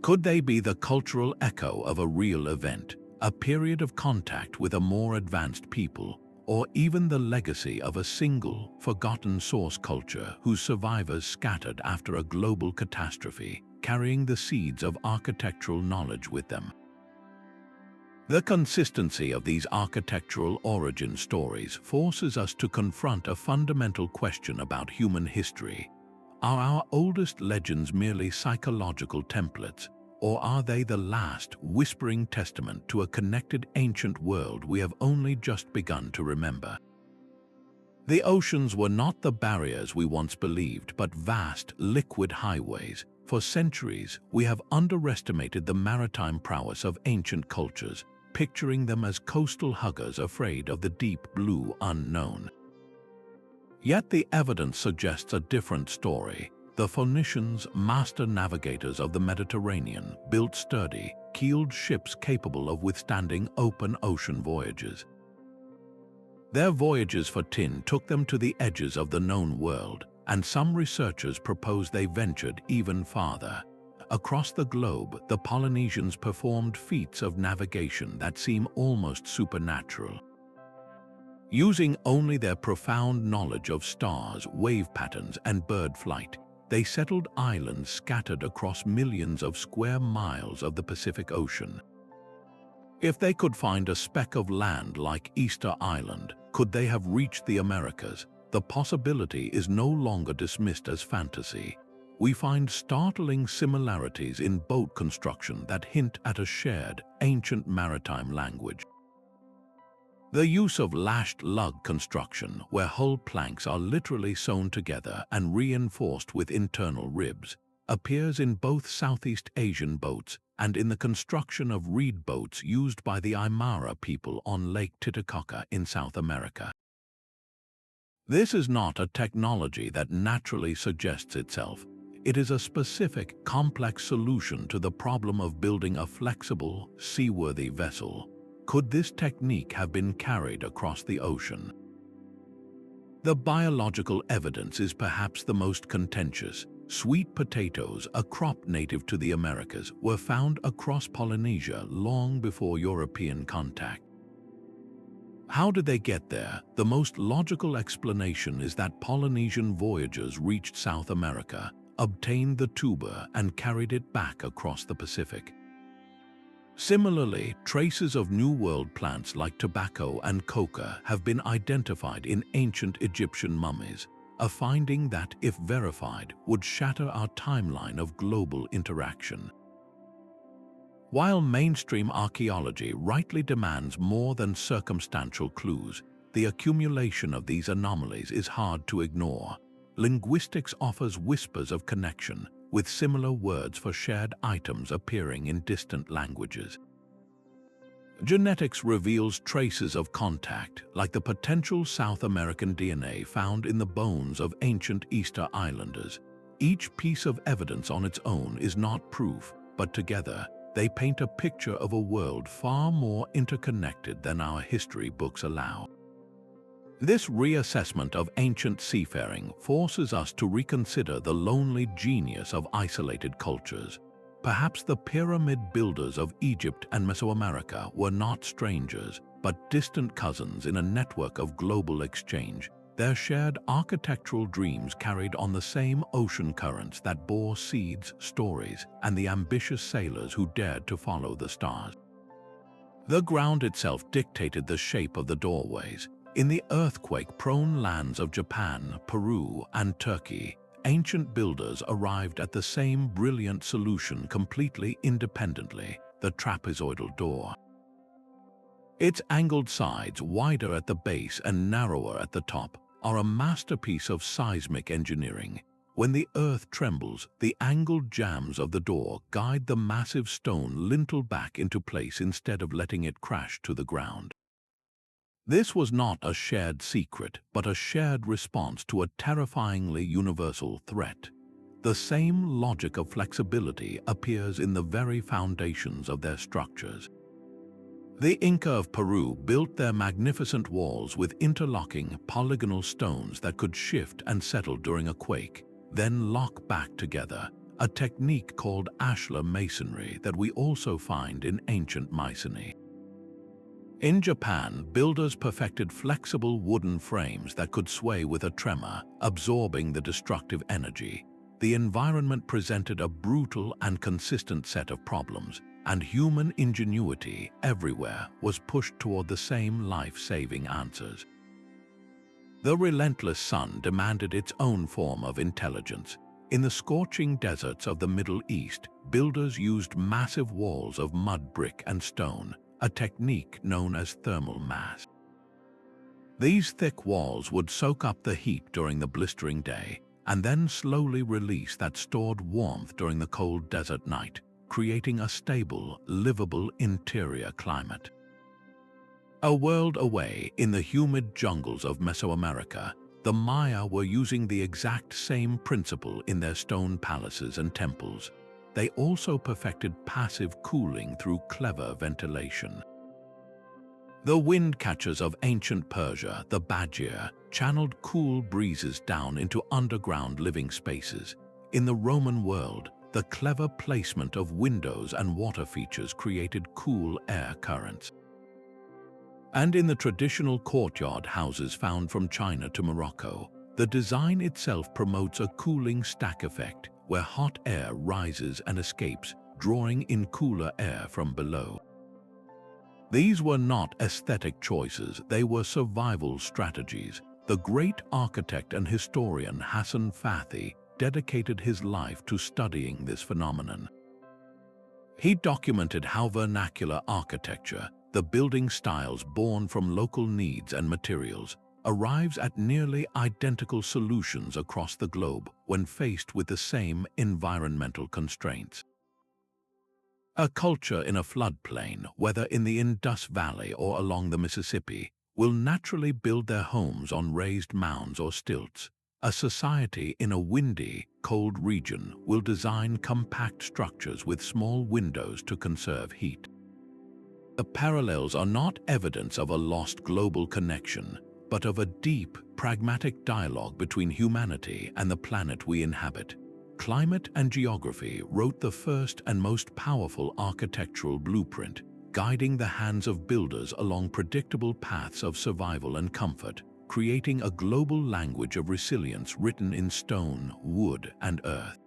Could they be the cultural echo of a real event, a period of contact with a more advanced people, or even the legacy of a single, forgotten source culture whose survivors scattered after a global catastrophe, carrying the seeds of architectural knowledge with them? The consistency of these architectural origin stories forces us to confront a fundamental question about human history. Are our oldest legends merely psychological templates, or are they the last, whispering testament to a connected ancient world we have only just begun to remember? The oceans were not the barriers we once believed, but vast, liquid highways. For centuries, we have underestimated the maritime prowess of ancient cultures, picturing them as coastal huggers afraid of the deep blue unknown. Yet the evidence suggests a different story. The Phoenicians, master navigators of the Mediterranean, built sturdy, keeled ships capable of withstanding open ocean voyages. Their voyages for tin took them to the edges of the known world, and some researchers propose they ventured even farther. Across the globe, the Polynesians performed feats of navigation that seem almost supernatural. Using only their profound knowledge of stars, wave patterns, and bird flight, they settled islands scattered across millions of square miles of the Pacific Ocean. If they could find a speck of land like Easter Island, could they have reached the Americas? The possibility is no longer dismissed as fantasy. We find startling similarities in boat construction that hint at a shared, ancient maritime language. The use of lashed lug construction, where hull planks are literally sewn together and reinforced with internal ribs, appears in both Southeast Asian boats and in the construction of reed boats used by the Aymara people on Lake Titicaca in South America. This is not a technology that naturally suggests itself. It is a specific, complex solution to the problem of building a flexible, seaworthy vessel. Could this technique have been carried across the ocean? The biological evidence is perhaps the most contentious. Sweet potatoes, a crop native to the Americas, were found across Polynesia long before European contact. How did they get there? The most logical explanation is that Polynesian voyagers reached South America, obtained the tuber, and carried it back across the Pacific. Similarly, traces of New World plants like tobacco and coca have been identified in ancient Egyptian mummies, a finding that, if verified, would shatter our timeline of global interaction. While mainstream archaeology rightly demands more than circumstantial clues, the accumulation of these anomalies is hard to ignore. Linguistics offers whispers of connection, with similar words for shared items appearing in distant languages. Genetics reveals traces of contact, like the potential South American DNA found in the bones of ancient Easter Islanders. Each piece of evidence on its own is not proof, but together, they paint a picture of a world far more interconnected than our history books allow. This reassessment of ancient seafaring forces us to reconsider the lonely genius of isolated cultures. Perhaps the pyramid builders of Egypt and Mesoamerica were not strangers, but distant cousins in a network of global exchange. Their shared architectural dreams carried on the same ocean currents that bore seeds, stories, and the ambitious sailors who dared to follow the stars. The ground itself dictated the shape of the doorways. In the earthquake-prone lands of Japan, Peru, and Turkey, ancient builders arrived at the same brilliant solution completely independently: the trapezoidal door. Its angled sides, wider at the base and narrower at the top, are a masterpiece of seismic engineering. When the earth trembles, the angled jambs of the door guide the massive stone lintel back into place instead of letting it crash to the ground. This was not a shared secret, but a shared response to a terrifyingly universal threat. The same logic of flexibility appears in the very foundations of their structures. The Inca of Peru built their magnificent walls with interlocking, polygonal stones that could shift and settle during a quake, then lock back together, a technique called ashlar masonry that we also find in ancient Mycenae. In Japan, builders perfected flexible wooden frames that could sway with a tremor, absorbing the destructive energy. The environment presented a brutal and consistent set of problems, and human ingenuity everywhere was pushed toward the same life-saving answers. The relentless sun demanded its own form of intelligence. In the scorching deserts of the Middle East, builders used massive walls of mud, brick, and stone, a technique known as thermal mass. These thick walls would soak up the heat during the blistering day, and then slowly release that stored warmth during the cold desert night, creating a stable, livable interior climate. A world away, in the humid jungles of Mesoamerica, the Maya were using the exact same principle in their stone palaces and temples. They also perfected passive cooling through clever ventilation. The wind catchers of ancient Persia, the Bajir, channeled cool breezes down into underground living spaces. In the Roman world, the clever placement of windows and water features created cool air currents. And in the traditional courtyard houses found from China to Morocco, the design itself promotes a cooling stack effect where hot air rises and escapes, drawing in cooler air from below. These were not aesthetic choices, they were survival strategies. The great architect and historian Hassan Fathi dedicated his life to studying this phenomenon. He documented how vernacular architecture, the building styles born from local needs and materials, arrives at nearly identical solutions across the globe when faced with the same environmental constraints. A culture in a floodplain, whether in the Indus Valley or along the Mississippi, will naturally build their homes on raised mounds or stilts. A society in a windy, cold region will design compact structures with small windows to conserve heat. The parallels are not evidence of a lost global connection, but of a deep, pragmatic dialogue between humanity and the planet we inhabit. Climate and Geography wrote the first and most powerful architectural blueprint, guiding the hands of builders along predictable paths of survival and comfort, creating a global language of resilience written in stone, wood, and earth.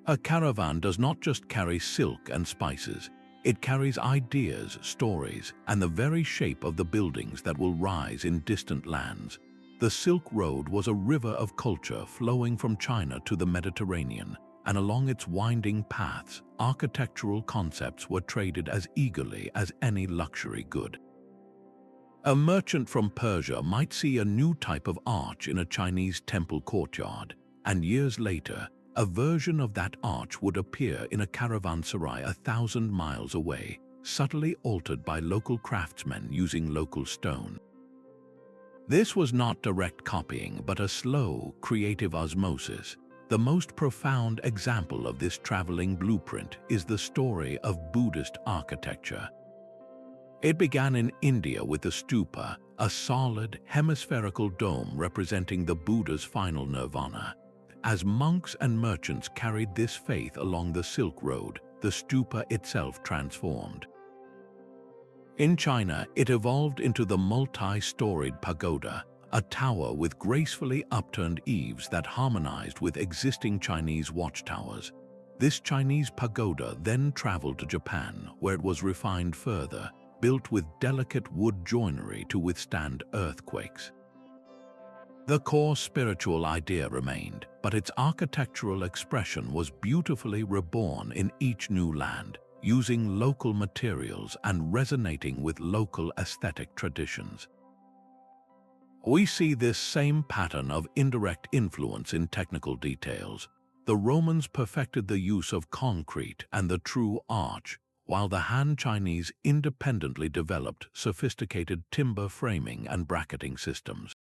A caravan does not just carry silk and spices, it carries ideas, stories, and the very shape of the buildings that will rise in distant lands. The Silk Road was a river of culture flowing from China to the Mediterranean, and along its winding paths, architectural concepts were traded as eagerly as any luxury good. A merchant from Persia might see a new type of arch in a Chinese temple courtyard, and years later, a version of that arch would appear in a caravanserai 1,000 miles away, subtly altered by local craftsmen using local stone. This was not direct copying, but a slow, creative osmosis. The most profound example of this traveling blueprint is the story of Buddhist architecture. It began in India with the stupa, a solid, hemispherical dome representing the Buddha's final nirvana. As monks and merchants carried this faith along the Silk Road, the stupa itself transformed. In China, it evolved into the multi-storied pagoda, a tower with gracefully upturned eaves that harmonized with existing Chinese watchtowers. This Chinese pagoda then traveled to Japan, where it was refined further, built with delicate wood joinery to withstand earthquakes. The core spiritual idea remained, but its architectural expression was beautifully reborn in each new land, using local materials and resonating with local aesthetic traditions. We see this same pattern of indirect influence in technical details. The Romans perfected the use of concrete and the true arch, while the Han Chinese independently developed sophisticated timber framing and bracketing systems.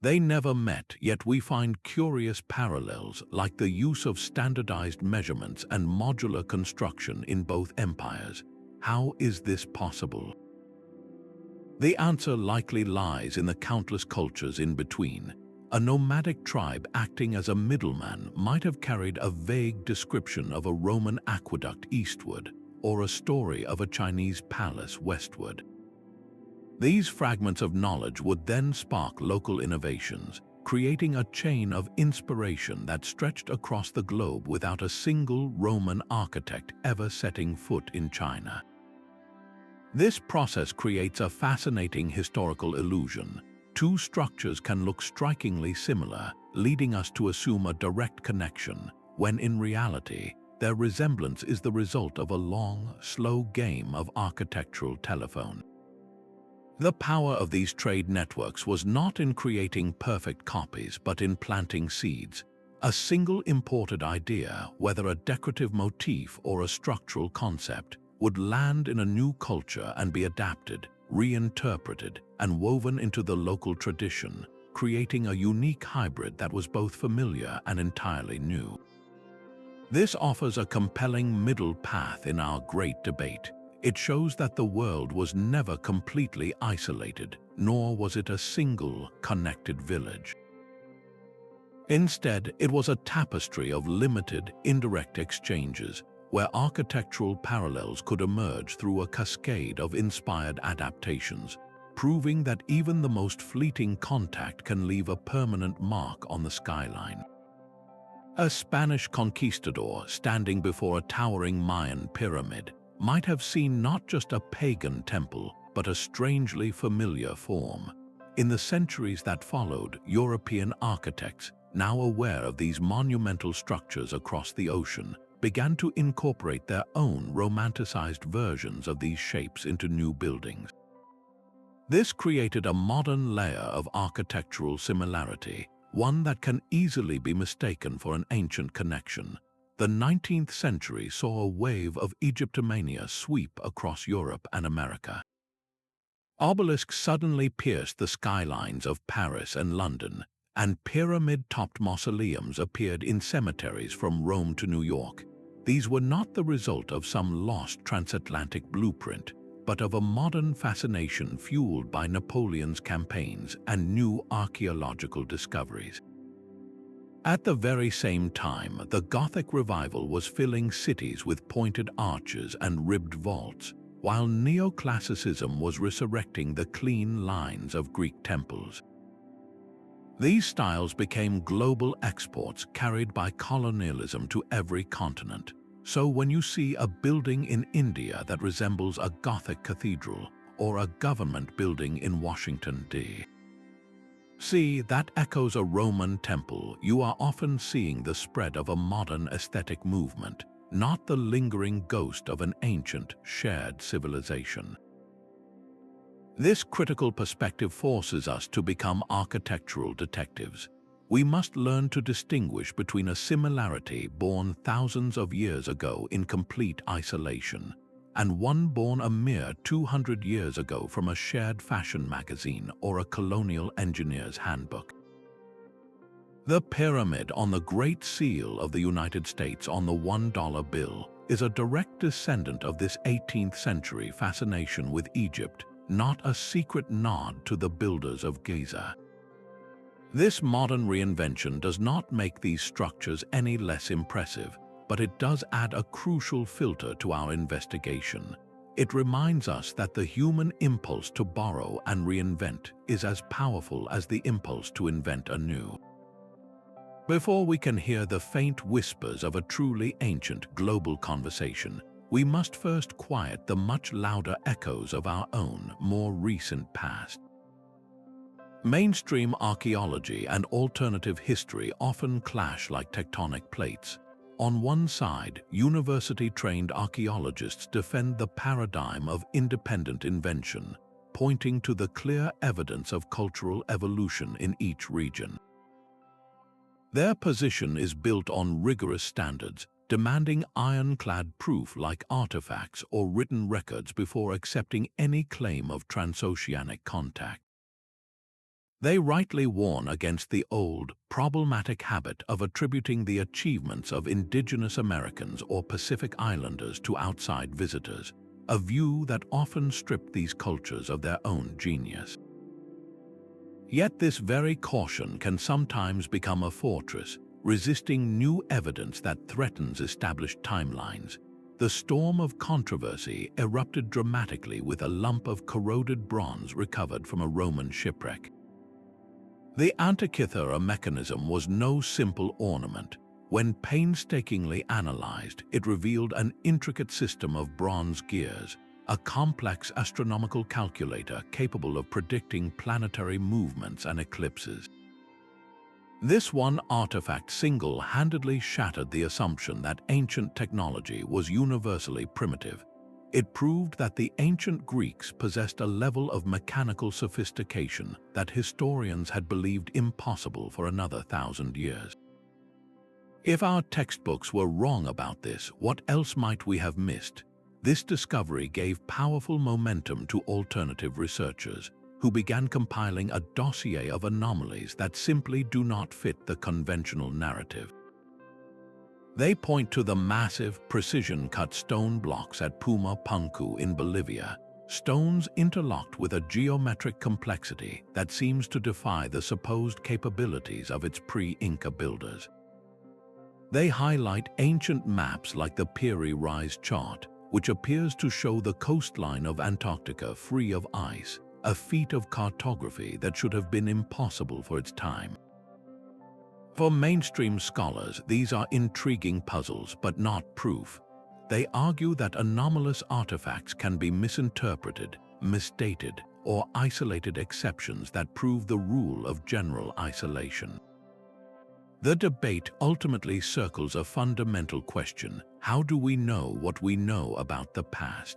They never met, yet we find curious parallels like the use of standardized measurements and modular construction in both empires. How is this possible? The answer likely lies in the countless cultures in between. A nomadic tribe acting as a middleman might have carried a vague description of a Roman aqueduct eastward, or a story of a Chinese palace westward. These fragments of knowledge would then spark local innovations, creating a chain of inspiration that stretched across the globe without a single Roman architect ever setting foot in China. This process creates a fascinating historical illusion. Two structures can look strikingly similar, leading us to assume a direct connection, when in reality, their resemblance is the result of a long, slow game of architectural telephone. The power of these trade networks was not in creating perfect copies, but in planting seeds. A single imported idea, whether a decorative motif or a structural concept, would land in a new culture and be adapted, reinterpreted, and woven into the local tradition, creating a unique hybrid that was both familiar and entirely new. This offers a compelling middle path in our great debate. It shows that the world was never completely isolated, nor was it a single, connected village. Instead, it was a tapestry of limited, indirect exchanges, where architectural parallels could emerge through a cascade of inspired adaptations, proving that even the most fleeting contact can leave a permanent mark on the skyline. A Spanish conquistador standing before a towering Mayan pyramid might have seen not just a pagan temple, but a strangely familiar form. In the centuries that followed, European architects, now aware of these monumental structures across the ocean, began to incorporate their own romanticized versions of these shapes into new buildings. This created a modern layer of architectural similarity, one that can easily be mistaken for an ancient connection. The 19th century saw a wave of Egyptomania sweep across Europe and America. Obelisks suddenly pierced the skylines of Paris and London, and pyramid-topped mausoleums appeared in cemeteries from Rome to New York. These were not the result of some lost transatlantic blueprint, but of a modern fascination fueled by Napoleon's campaigns and new archaeological discoveries. At the very same time, the Gothic revival was filling cities with pointed arches and ribbed vaults, while neoclassicism was resurrecting the clean lines of Greek temples. These styles became global exports carried by colonialism to every continent. So when you see a building in India that resembles a Gothic cathedral or a government building in Washington, D.C. that echoes a Roman temple, you are often seeing the spread of a modern aesthetic movement, not the lingering ghost of an ancient, shared civilization. This critical perspective forces us to become architectural detectives. We must learn to distinguish between a similarity born thousands of years ago in complete isolation and one born a mere 200 years ago from a shared fashion magazine or a colonial engineer's handbook. The pyramid on the Great Seal of the United States on the $1 bill is a direct descendant of this 18th century fascination with Egypt, not a secret nod to the builders of Giza. This modern reinvention does not make these structures any less impressive, but it does add a crucial filter to our investigation. It reminds us that the human impulse to borrow and reinvent is as powerful as the impulse to invent anew. Before we can hear the faint whispers of a truly ancient global conversation, we must first quiet the much louder echoes of our own, more recent past. Mainstream archaeology and alternative history often clash like tectonic plates. On one side, university-trained archaeologists defend the paradigm of independent invention, pointing to the clear evidence of cultural evolution in each region. Their position is built on rigorous standards, demanding ironclad proof like artifacts or written records before accepting any claim of transoceanic contact. They rightly warn against the old, problematic habit of attributing the achievements of indigenous Americans or Pacific Islanders to outside visitors, a view that often stripped these cultures of their own genius. Yet this very caution can sometimes become a fortress, resisting new evidence that threatens established timelines. The storm of controversy erupted dramatically with a lump of corroded bronze recovered from a Roman shipwreck. The Antikythera mechanism was no simple ornament. When painstakingly analyzed, it revealed an intricate system of bronze gears, a complex astronomical calculator capable of predicting planetary movements and eclipses. This one artifact single-handedly shattered the assumption that ancient technology was universally primitive. It proved that the ancient Greeks possessed a level of mechanical sophistication that historians had believed impossible for another 1,000 years. If our textbooks were wrong about this, what else might we have missed? This discovery gave powerful momentum to alternative researchers, who began compiling a dossier of anomalies that simply do not fit the conventional narrative. They point to the massive, precision-cut stone blocks at Puma Punku in Bolivia, stones interlocked with a geometric complexity that seems to defy the supposed capabilities of its pre-Inca builders. They highlight ancient maps like the Peary Rise chart, which appears to show the coastline of Antarctica free of ice, a feat of cartography that should have been impossible for its time. For mainstream scholars, these are intriguing puzzles, but not proof. They argue that anomalous artifacts can be misinterpreted, misdated, or isolated exceptions that prove the rule of general isolation. The debate ultimately circles a fundamental question: how do we know what we know about the past?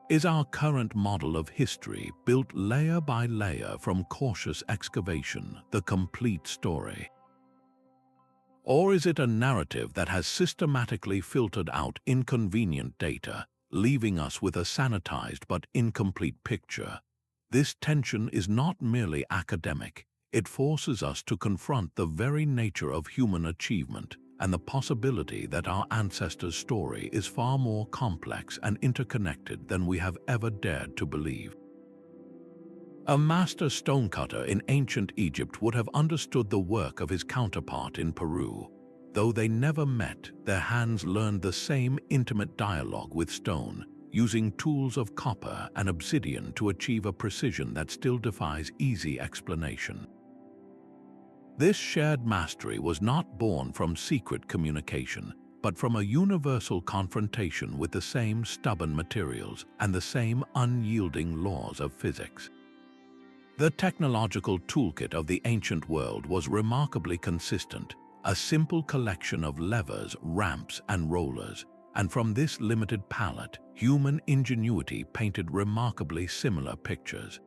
Is our current model of history, built layer by layer from cautious excavation, the complete story? Or is it a narrative that has systematically filtered out inconvenient data, leaving us with a sanitized but incomplete picture? This tension is not merely academic. It forces us to confront the very nature of human achievement and the possibility that our ancestors' story is far more complex and interconnected than we have ever dared to believe. A master stonecutter in ancient Egypt would have understood the work of his counterpart in Peru. Though they never met, their hands learned the same intimate dialogue with stone, using tools of copper and obsidian to achieve a precision that still defies easy explanation. This shared mastery was not born from secret communication, but from a universal confrontation with the same stubborn materials and the same unyielding laws of physics. The technological toolkit of the ancient world was remarkably consistent, a simple collection of levers, ramps, and rollers, and from this limited palette, human ingenuity painted remarkably similar pictures.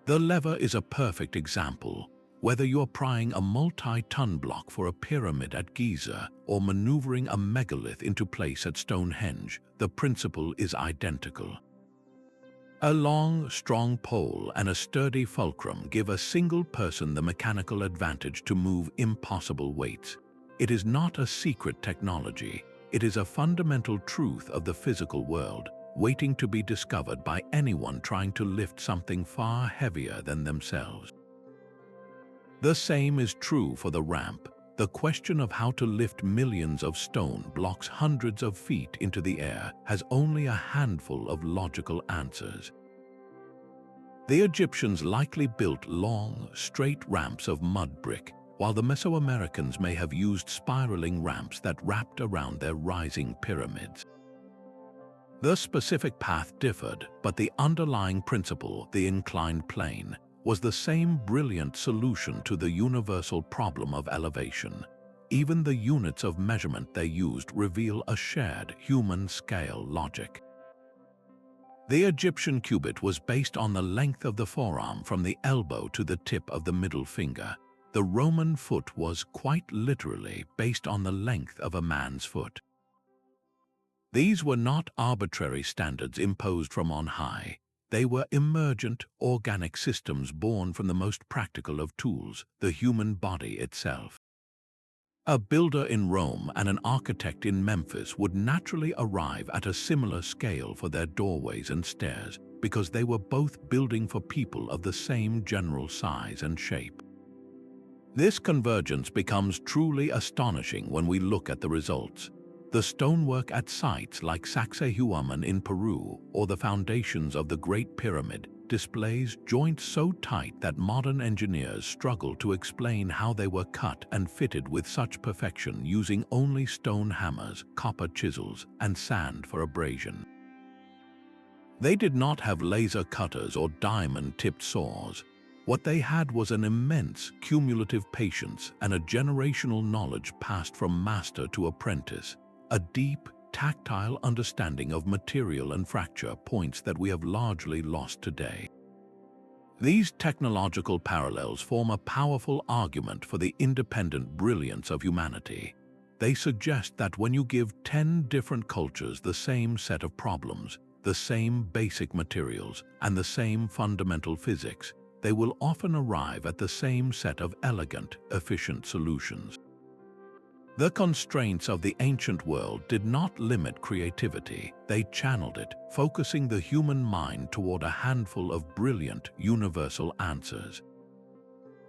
The lever is a perfect example. Whether you're prying a multi-ton block for a pyramid at Giza or maneuvering a megalith into place at Stonehenge, the principle is identical. A long, strong pole and a sturdy fulcrum give a single person the mechanical advantage to move impossible weights. It is not a secret technology. It is a fundamental truth of the physical world, waiting to be discovered by anyone trying to lift something far heavier than themselves. The same is true for the ramp. The question of how to lift millions of stone blocks hundreds of feet into the air has only a handful of logical answers. The Egyptians likely built long, straight ramps of mud brick, while the Mesoamericans may have used spiraling ramps that wrapped around their rising pyramids. The specific path differed, but the underlying principle, the inclined plane, was the same brilliant solution to the universal problem of elevation. Even the units of measurement they used reveal a shared human-scale logic. The Egyptian cubit was based on the length of the forearm from the elbow to the tip of the middle finger. The Roman foot was quite literally based on the length of a man's foot. These were not arbitrary standards imposed from on high. They were emergent, organic systems born from the most practical of tools, the human body itself. A builder in Rome and an architect in Memphis would naturally arrive at a similar scale for their doorways and stairs because they were both building for people of the same general size and shape. This convergence becomes truly astonishing when we look at the results. The stonework at sites like Sacsayhuaman in Peru or the foundations of the Great Pyramid displays joints so tight that modern engineers struggle to explain how they were cut and fitted with such perfection using only stone hammers, copper chisels, and sand for abrasion. They did not have laser cutters or diamond-tipped saws. What they had was an immense cumulative patience and a generational knowledge passed from master to apprentice. A deep, tactile understanding of material and fracture, points that we have largely lost today. These technological parallels form a powerful argument for the independent brilliance of humanity. They suggest that when you give 10 different cultures the same set of problems, the same basic materials, and the same fundamental physics, they will often arrive at the same set of elegant, efficient solutions. The constraints of the ancient world did not limit creativity. They channeled it, focusing the human mind toward a handful of brilliant, universal answers.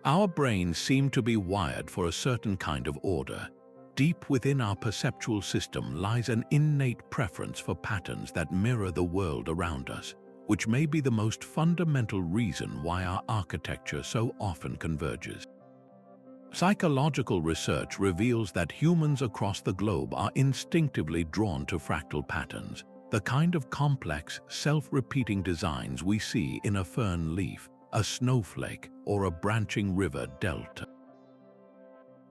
Our brains seem to be wired for a certain kind of order, deep within our perceptual system lies an innate preference for patterns that mirror the world around us, which may be the most fundamental reason why our architecture so often converges. Psychological research reveals that humans across the globe are instinctively drawn to fractal patterns, the kind of complex, self-repeating designs we see in a fern leaf, a snowflake, or a branching river delta.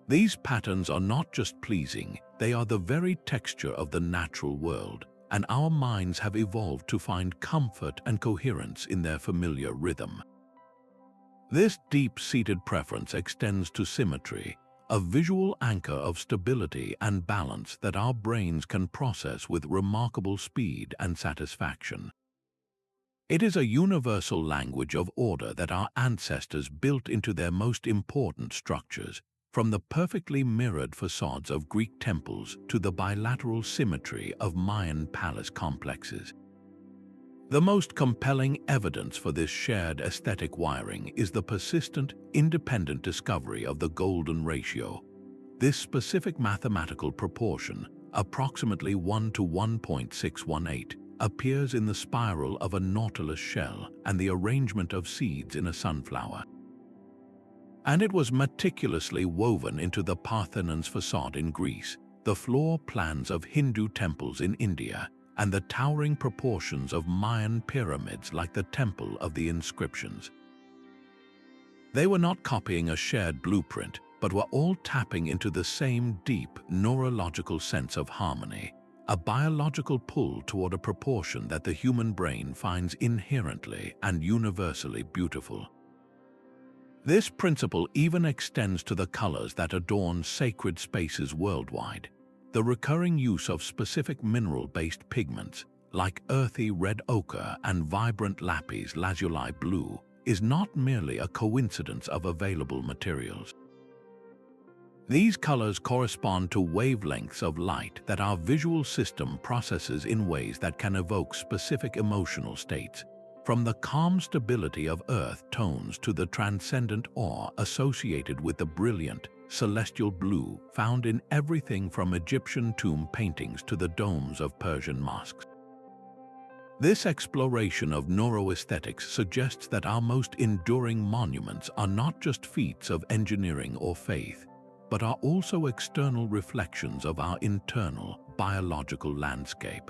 These patterns are not just pleasing, they are the very texture of the natural world, and our minds have evolved to find comfort and coherence in their familiar rhythm. This deep-seated preference extends to symmetry, a visual anchor of stability and balance that our brains can process with remarkable speed and satisfaction. It is a universal language of order that our ancestors built into their most important structures, from the perfectly mirrored facades of Greek temples to the bilateral symmetry of Mayan palace complexes. The most compelling evidence for this shared aesthetic wiring is the persistent, independent discovery of the golden ratio. This specific mathematical proportion, approximately 1 to 1.618, appears in the spiral of a nautilus shell and the arrangement of seeds in a sunflower. And it was meticulously woven into the Parthenon's facade in Greece, the floor plans of Hindu temples in India, and the towering proportions of Mayan pyramids like the Temple of the Inscriptions. They were not copying a shared blueprint, but were all tapping into the same deep neurological sense of harmony, a biological pull toward a proportion that the human brain finds inherently and universally beautiful. This principle even extends to the colors that adorn sacred spaces worldwide. The recurring use of specific mineral-based pigments, like earthy red ochre and vibrant lapis lazuli blue, is not merely a coincidence of available materials. These colors correspond to wavelengths of light that our visual system processes in ways that can evoke specific emotional states, from the calm stability of earth tones to the transcendent awe associated with the brilliant, celestial blue found in everything from Egyptian tomb paintings to the domes of Persian mosques. This exploration of neuroaesthetics suggests that our most enduring monuments are not just feats of engineering or faith, but are also external reflections of our internal, biological landscape.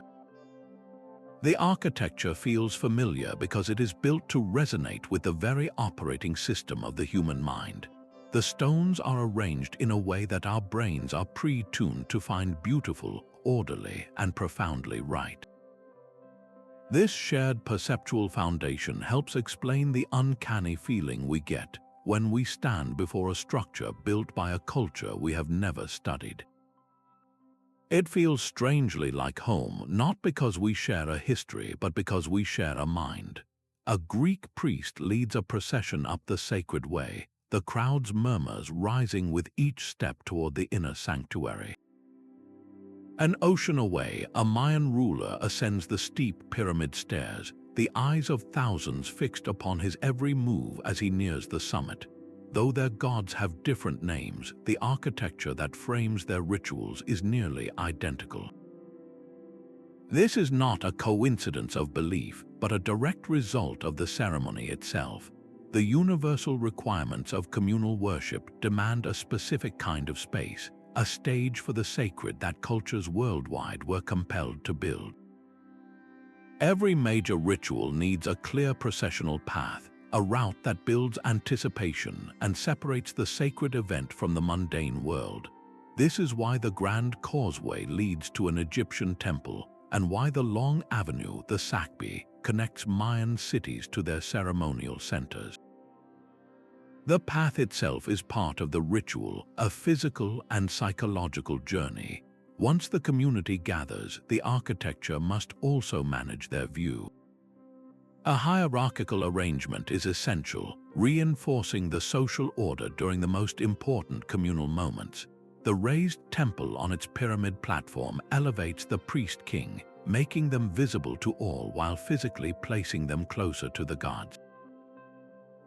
The architecture feels familiar because it is built to resonate with the very operating system of the human mind. The stones are arranged in a way that our brains are pre-tuned to find beautiful, orderly, and profoundly right. This shared perceptual foundation helps explain the uncanny feeling we get when we stand before a structure built by a culture we have never studied. It feels strangely like home, not because we share a history, but because we share a mind. A Greek priest leads a procession up the sacred way, the crowd's murmurs rising with each step toward the inner sanctuary. An ocean away, a Mayan ruler ascends the steep pyramid stairs, the eyes of thousands fixed upon his every move as he nears the summit. Though their gods have different names, the architecture that frames their rituals is nearly identical. This is not a coincidence of belief, but a direct result of the ceremony itself. The universal requirements of communal worship demand a specific kind of space, a stage for the sacred that cultures worldwide were compelled to build. Every major ritual needs a clear processional path, a route that builds anticipation and separates the sacred event from the mundane world. This is why the Grand Causeway leads to an Egyptian temple, and why the long avenue, the Sakbi, connects Mayan cities to their ceremonial centers. The path itself is part of the ritual, a physical and psychological journey. Once the community gathers, the architecture must also manage their view. A hierarchical arrangement is essential, reinforcing the social order during the most important communal moments. The raised temple on its pyramid platform elevates the priest-king, making them visible to all while physically placing them closer to the gods.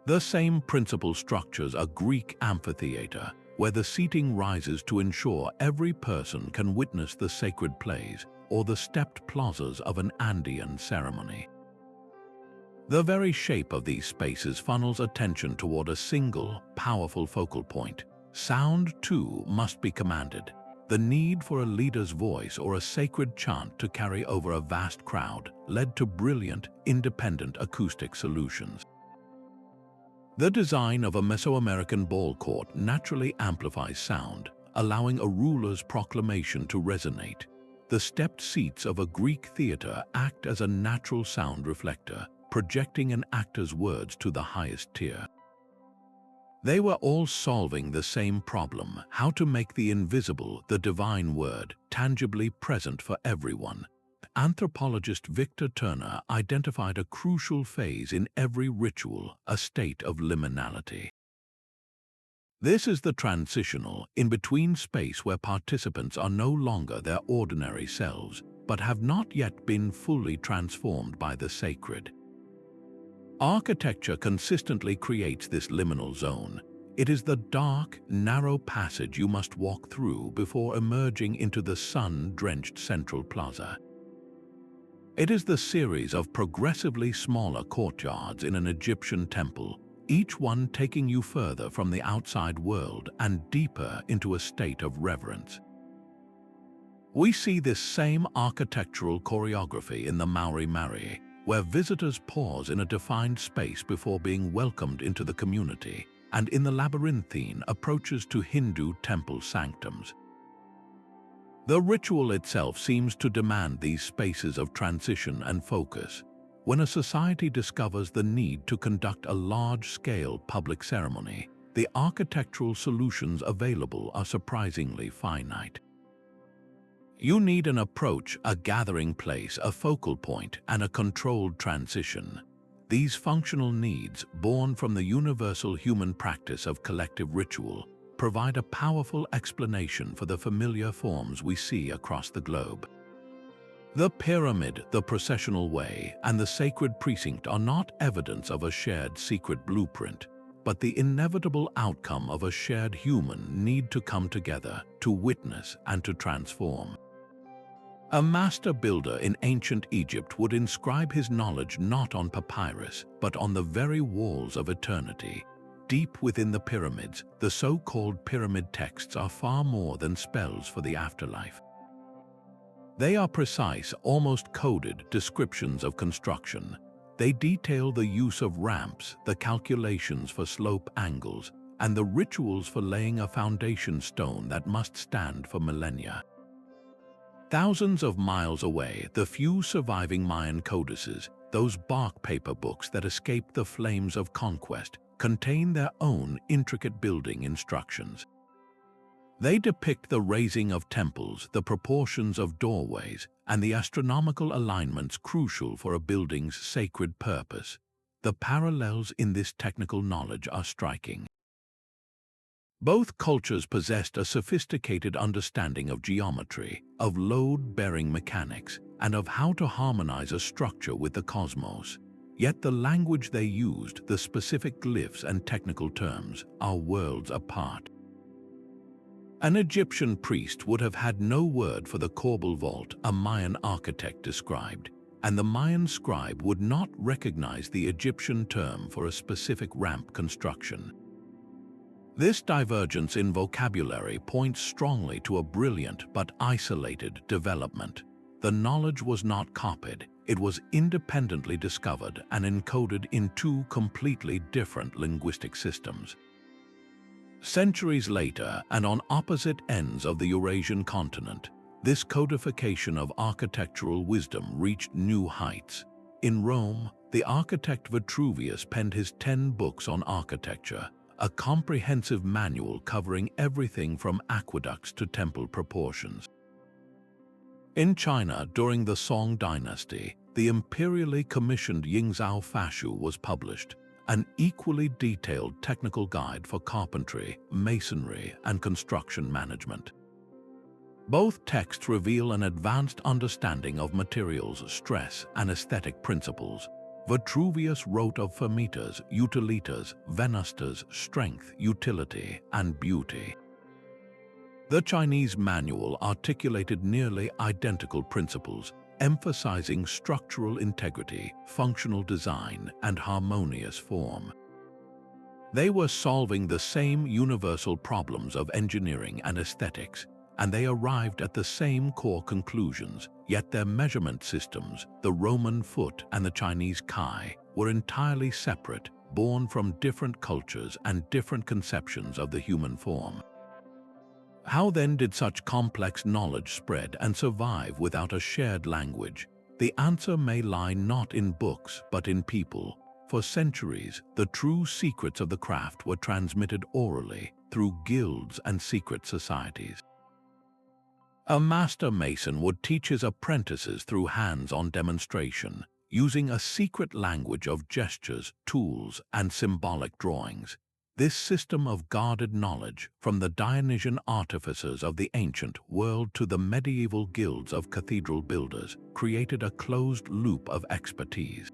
The same principal structures a Greek amphitheater, where the seating rises to ensure every person can witness the sacred plays or the stepped plazas of an Andean ceremony. The very shape of these spaces funnels attention toward a single, powerful focal point. Sound, too, must be commanded. The need for a leader's voice or a sacred chant to carry over a vast crowd led to brilliant, independent acoustic solutions. The design of a Mesoamerican ball court naturally amplifies sound, allowing a ruler's proclamation to resonate. The stepped seats of a Greek theater act as a natural sound reflector, projecting an actor's words to the highest tier. They were all solving the same problem: how to make the invisible, the divine word, tangibly present for everyone. Anthropologist Victor Turner identified a crucial phase in every ritual, a state of liminality. This is the transitional, in-between space where participants are no longer their ordinary selves, but have not yet been fully transformed by the sacred. Architecture consistently creates this liminal zone. It is the dark, narrow passage you must walk through before emerging into the sun-drenched central plaza. It is the series of progressively smaller courtyards in an Egyptian temple, each one taking you further from the outside world and deeper into a state of reverence. We see this same architectural choreography in the Maori Marae, where visitors pause in a defined space before being welcomed into the community, and in the labyrinthine approaches to Hindu temple sanctums. The ritual itself seems to demand these spaces of transition and focus. When a society discovers the need to conduct a large-scale public ceremony, the architectural solutions available are surprisingly finite. You need an approach, a gathering place, a focal point, and a controlled transition. These functional needs, born from the universal human practice of collective ritual, provide a powerful explanation for the familiar forms we see across the globe. The pyramid, the processional way, and the sacred precinct are not evidence of a shared secret blueprint, but the inevitable outcome of a shared human need to come together, to witness, and to transform. A master builder in ancient Egypt would inscribe his knowledge not on papyrus, but on the very walls of eternity. Deep within the pyramids, the so-called pyramid texts are far more than spells for the afterlife. They are precise, almost coded descriptions of construction. They detail the use of ramps, the calculations for slope angles, and the rituals for laying a foundation stone that must stand for millennia. Thousands of miles away, the few surviving Mayan codices, those bark paper books that escaped the flames of conquest, contain their own intricate building instructions. They depict the raising of temples, the proportions of doorways, and the astronomical alignments crucial for a building's sacred purpose. The parallels in this technical knowledge are striking. Both cultures possessed a sophisticated understanding of geometry, of load-bearing mechanics, and of how to harmonize a structure with the cosmos. Yet the language they used, the specific glyphs and technical terms, are worlds apart. An Egyptian priest would have had no word for the corbel vault a Mayan architect described, and the Mayan scribe would not recognize the Egyptian term for a specific ramp construction. This divergence in vocabulary points strongly to a brilliant but isolated development. The knowledge was not copied, it was independently discovered and encoded in two completely different linguistic systems. Centuries later, and on opposite ends of the Eurasian continent, this codification of architectural wisdom reached new heights. In Rome, the architect Vitruvius penned his 10 books on architecture, a comprehensive manual covering everything from aqueducts to temple proportions. In China, during the Song dynasty, the imperially commissioned Yingzhou Fashu was published, an equally detailed technical guide for carpentry, masonry, and construction management. Both texts reveal an advanced understanding of materials, stress, and aesthetic principles. Vitruvius wrote of fermeters, utilitas, venusters, strength, utility, and beauty. The Chinese manual articulated nearly identical principles, emphasizing structural integrity, functional design, and harmonious form. They were solving the same universal problems of engineering and aesthetics, and they arrived at the same core conclusions, yet their measurement systems, the Roman foot and the Chinese kai, were entirely separate, born from different cultures and different conceptions of the human form. How then did such complex knowledge spread and survive without a shared language? The answer may lie not in books, but in people. For centuries, the true secrets of the craft were transmitted orally through guilds and secret societies. A master mason would teach his apprentices through hands-on demonstration, using a secret language of gestures, tools, and symbolic drawings. This system of guarded knowledge, from the Dionysian artificers of the ancient world to the medieval guilds of cathedral builders, created a closed loop of expertise.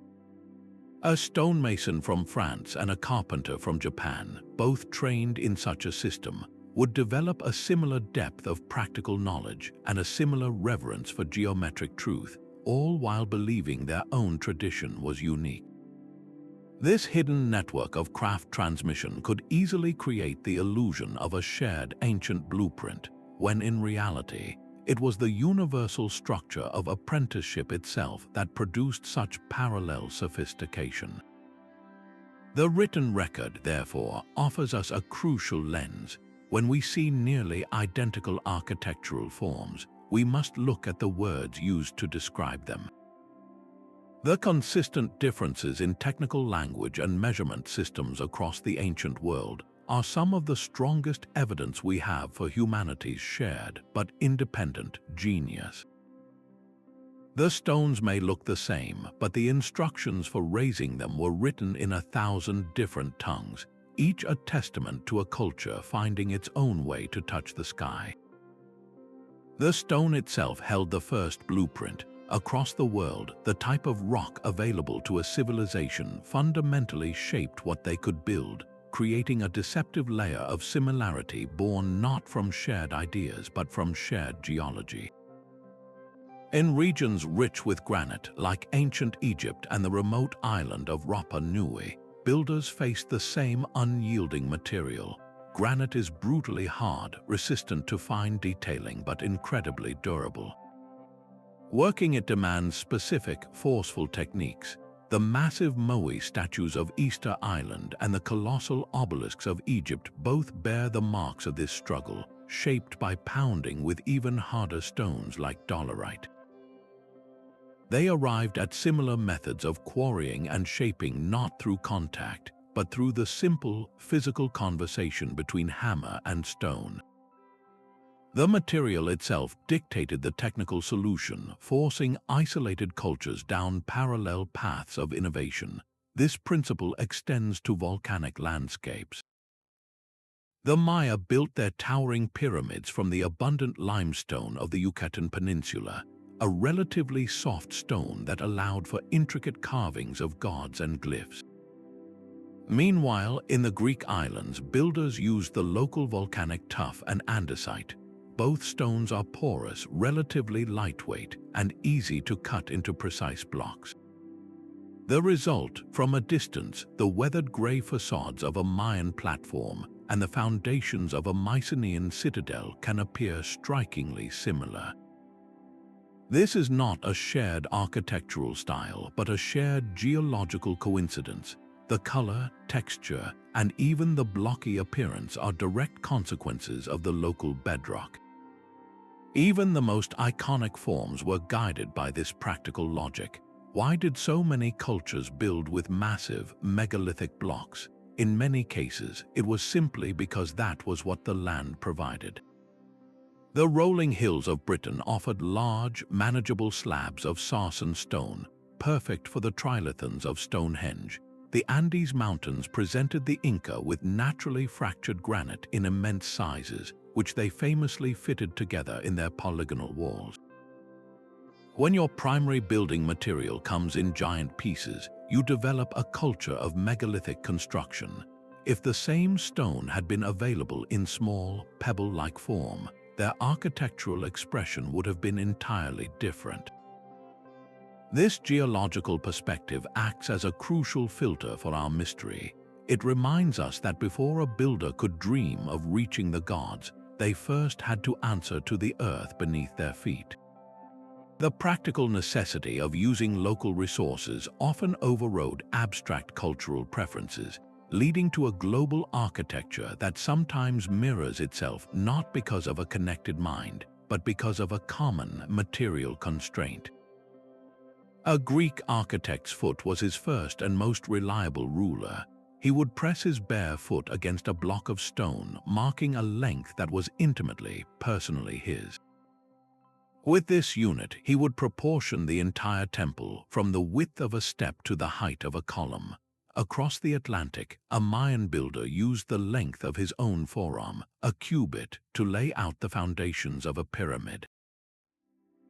A stonemason from France and a carpenter from Japan, both trained in such a system, would develop a similar depth of practical knowledge and a similar reverence for geometric truth, all while believing their own tradition was unique. This hidden network of craft transmission could easily create the illusion of a shared ancient blueprint, when in reality, it was the universal structure of apprenticeship itself that produced such parallel sophistication. The written record, therefore, offers us a crucial lens. When we see nearly identical architectural forms, we must look at the words used to describe them. The consistent differences in technical language and measurement systems across the ancient world are some of the strongest evidence we have for humanity's shared but independent genius. The stones may look the same, but the instructions for raising them were written in 1,000 different tongues, each a testament to a culture finding its own way to touch the sky. The stone itself held the first blueprint. Across the world, the type of rock available to a civilization fundamentally shaped what they could build, creating a deceptive layer of similarity born not from shared ideas but from shared geology. In regions rich with granite, like ancient Egypt and the remote island of Rapa Nui, builders faced the same unyielding material. Granite is brutally hard, resistant to fine detailing but incredibly durable. Working it demands specific, forceful techniques. The massive moai statues of Easter Island and the colossal obelisks of Egypt both bear the marks of this struggle, shaped by pounding with even harder stones like dolerite. They arrived at similar methods of quarrying and shaping not through contact, but through the simple, physical conversation between hammer and stone. The material itself dictated the technical solution, forcing isolated cultures down parallel paths of innovation. This principle extends to volcanic landscapes. The Maya built their towering pyramids from the abundant limestone of the Yucatan Peninsula, a relatively soft stone that allowed for intricate carvings of gods and glyphs. Meanwhile, in the Greek islands, builders used the local volcanic tuff and andesite. Both stones are porous, relatively lightweight, and easy to cut into precise blocks. The result, from a distance, the weathered gray facades of a Mayan platform and the foundations of a Mycenaean citadel can appear strikingly similar. This is not a shared architectural style, but a shared geological coincidence. The color, texture, and even the blocky appearance are direct consequences of the local bedrock. Even the most iconic forms were guided by this practical logic. Why did so many cultures build with massive, megalithic blocks? In many cases, it was simply because that was what the land provided. The rolling hills of Britain offered large, manageable slabs of sarsen stone, perfect for the trilithons of Stonehenge. The Andes Mountains presented the Inca with naturally fractured granite in immense sizes, which they famously fitted together in their polygonal walls. When your primary building material comes in giant pieces, you develop a culture of megalithic construction. If the same stone had been available in small, pebble-like form, their architectural expression would have been entirely different. This geological perspective acts as a crucial filter for our mystery. It reminds us that before a builder could dream of reaching the gods, they first had to answer to the earth beneath their feet. The practical necessity of using local resources often overrode abstract cultural preferences, leading to a global architecture that sometimes mirrors itself not because of a connected mind, but because of a common material constraint. A Greek architect's foot was his first and most reliable ruler. He would press his bare foot against a block of stone, marking a length that was intimately, personally his. With this unit, he would proportion the entire temple, from the width of a step to the height of a column. Across the Atlantic, a Mayan builder used the length of his own forearm, a cubit, to lay out the foundations of a pyramid.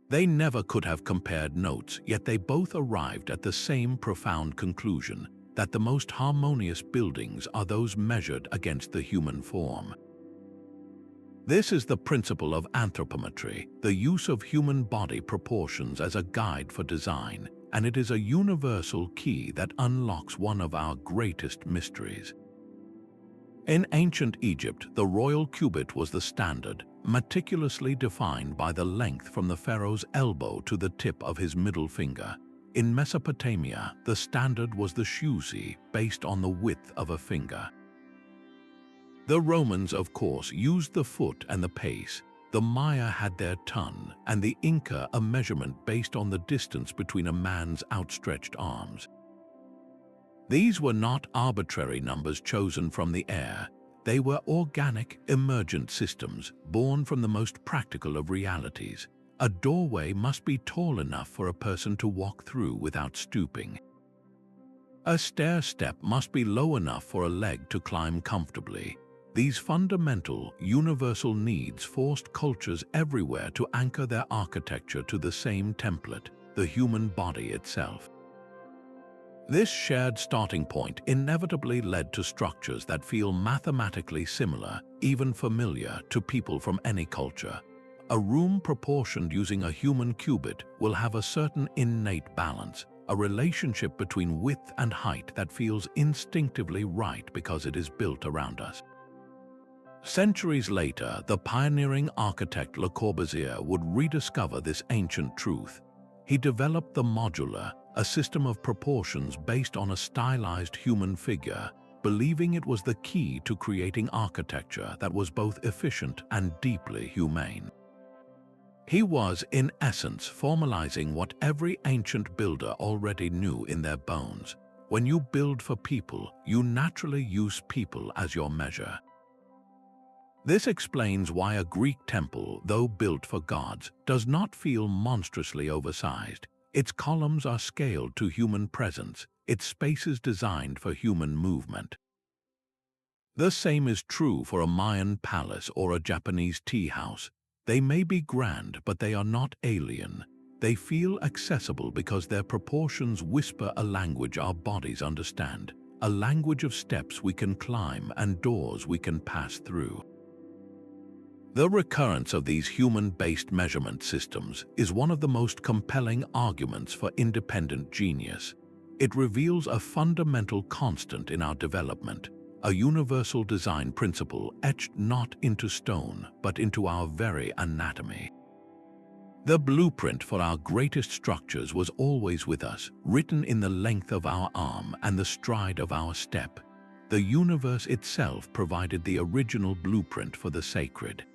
They never could have compared notes, yet they both arrived at the same profound conclusion, that the most harmonious buildings are those measured against the human form. This is the principle of anthropometry, the use of human body proportions as a guide for design, and it is a universal key that unlocks one of our greatest mysteries. In ancient Egypt, the royal cubit was the standard, meticulously defined by the length from the pharaoh's elbow to the tip of his middle finger. In Mesopotamia, the standard was the shusi, based on the width of a finger. The Romans, of course, used the foot and the pace. The Maya had their ton, and the Inca a measurement based on the distance between a man's outstretched arms. These were not arbitrary numbers chosen from the air. They were organic, emergent systems, born from the most practical of realities. A doorway must be tall enough for a person to walk through without stooping. A stair step must be low enough for a leg to climb comfortably. These fundamental, universal needs forced cultures everywhere to anchor their architecture to the same template, the human body itself. This shared starting point inevitably led to structures that feel mathematically similar, even familiar, to people from any culture. A room proportioned using a human cubit will have a certain innate balance, a relationship between width and height that feels instinctively right because it is built around us. Centuries later, the pioneering architect Le Corbusier would rediscover this ancient truth. He developed the modular, a system of proportions based on a stylized human figure, believing it was the key to creating architecture that was both efficient and deeply humane. He was, in essence, formalizing what every ancient builder already knew in their bones. When you build for people, you naturally use people as your measure. This explains why a Greek temple, though built for gods, does not feel monstrously oversized. Its columns are scaled to human presence, its spaces designed for human movement. The same is true for a Mayan palace or a Japanese tea house. They may be grand, but they are not alien. They feel accessible because their proportions whisper a language our bodies understand, a language of steps we can climb and doors we can pass through. The recurrence of these human-based measurement systems is one of the most compelling arguments for independent genius. It reveals a fundamental constant in our development, a universal design principle etched not into stone, but into our very anatomy. The blueprint for our greatest structures was always with us, written in the length of our arm and the stride of our step. The universe itself provided the original blueprint for the sacred.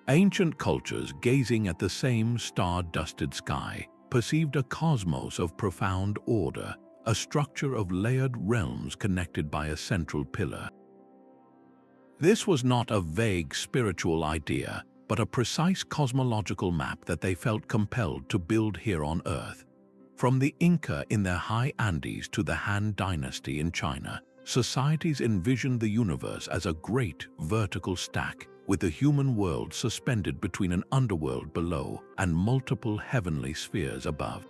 Ancient cultures, gazing at the same star-dusted sky, perceived a cosmos of profound order, a structure of layered realms connected by a central pillar. This was not a vague spiritual idea, but a precise cosmological map that they felt compelled to build here on Earth. From the Inca in their high Andes to the Han Dynasty in China, societies envisioned the universe as a great vertical stack, with the human world suspended between an underworld below and multiple heavenly spheres above.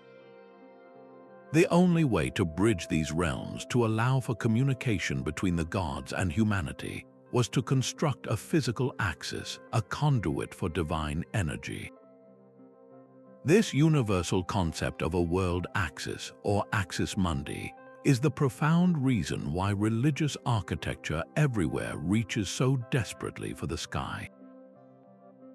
The only way to bridge these realms, to allow for communication between the gods and humanity, was to construct a physical axis, a conduit for divine energy. This universal concept of a world axis, or axis mundi, is the profound reason why religious architecture everywhere reaches so desperately for the sky.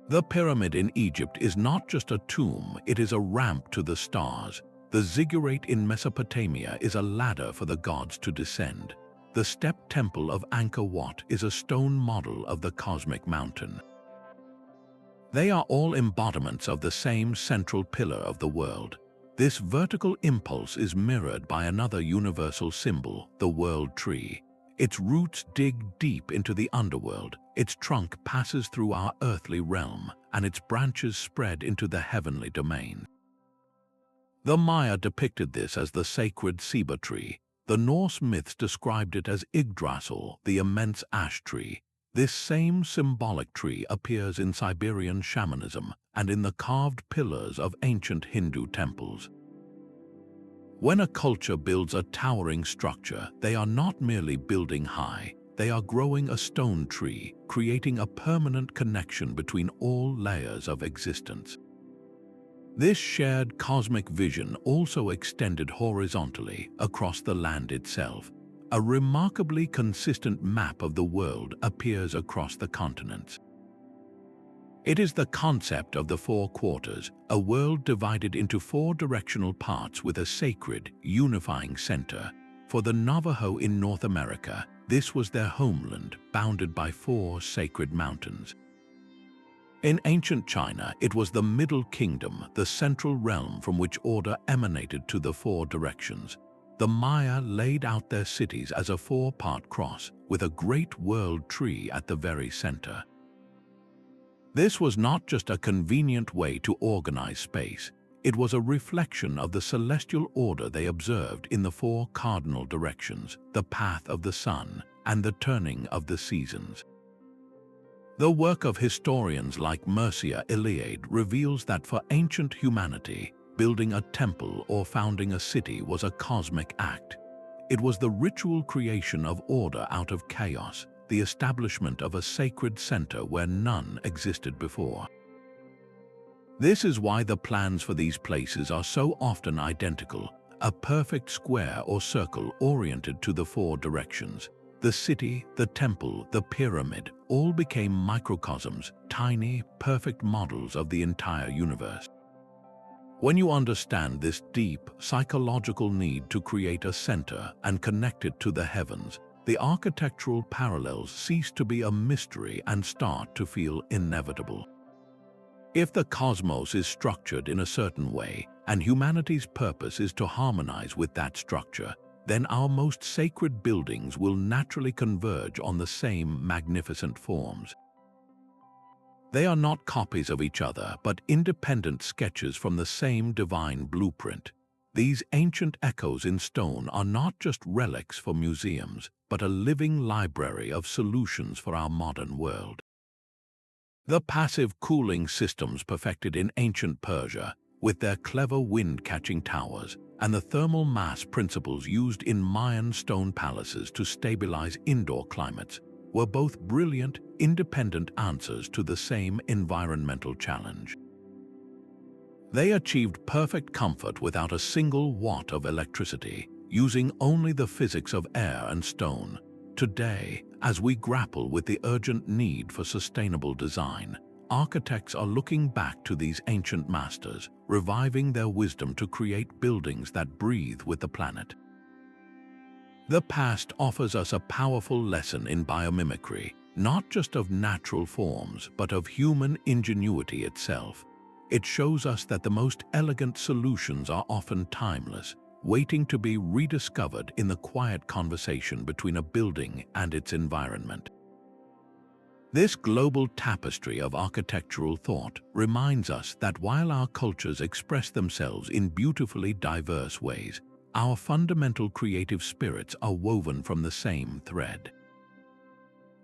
The pyramid in Egypt is not just a tomb, it is a ramp to the stars. The ziggurat in Mesopotamia is a ladder for the gods to descend. The step temple of Angkor Wat is a stone model of the cosmic mountain. They are all embodiments of the same central pillar of the world. This vertical impulse is mirrored by another universal symbol, the world tree. Its roots dig deep into the underworld, its trunk passes through our earthly realm, and its branches spread into the heavenly domain. The Maya depicted this as the sacred ceiba tree. The Norse myths described it as Yggdrasil, the immense ash tree. This same symbolic tree appears in Siberian shamanism and in the carved pillars of ancient Hindu temples. When a culture builds a towering structure, they are not merely building high, they are growing a stone tree, creating a permanent connection between all layers of existence. This shared cosmic vision also extended horizontally across the land itself. A remarkably consistent map of the world appears across the continents. It is the concept of the four quarters, a world divided into four directional parts with a sacred, unifying center. For the Navajo in North America, this was their homeland, bounded by four sacred mountains. In ancient China, it was the Middle Kingdom, the central realm from which order emanated to the four directions. The Maya laid out their cities as a four-part cross, with a great world tree at the very center. This was not just a convenient way to organize space, it was a reflection of the celestial order they observed in the four cardinal directions, the path of the sun, and the turning of the seasons. The work of historians like Mircea Eliade reveals that for ancient humanity, building a temple or founding a city was a cosmic act. It was the ritual creation of order out of chaos, the establishment of a sacred center where none existed before. This is why the plans for these places are so often identical, a perfect square or circle oriented to the four directions. The city, the temple, the pyramid, all became microcosms, tiny, perfect models of the entire universe. When you understand this deep, psychological need to create a center and connect it to the heavens, the architectural parallels cease to be a mystery and start to feel inevitable. If the cosmos is structured in a certain way, and humanity's purpose is to harmonize with that structure, then our most sacred buildings will naturally converge on the same magnificent forms. They are not copies of each other, but independent sketches from the same divine blueprint. These ancient echoes in stone are not just relics for museums, but a living library of solutions for our modern world. The passive cooling systems perfected in ancient Persia, with their clever wind-catching towers, and the thermal mass principles used in Mayan stone palaces to stabilize indoor climates, were both brilliant, independent answers to the same environmental challenge. They achieved perfect comfort without a single watt of electricity, using only the physics of air and stone. Today, as we grapple with the urgent need for sustainable design, architects are looking back to these ancient masters, reviving their wisdom to create buildings that breathe with the planet. The past offers us a powerful lesson in biomimicry, not just of natural forms, but of human ingenuity itself. It shows us that the most elegant solutions are often timeless, waiting to be rediscovered in the quiet conversation between a building and its environment. This global tapestry of architectural thought reminds us that while our cultures express themselves in beautifully diverse ways, our fundamental creative spirits are woven from the same thread.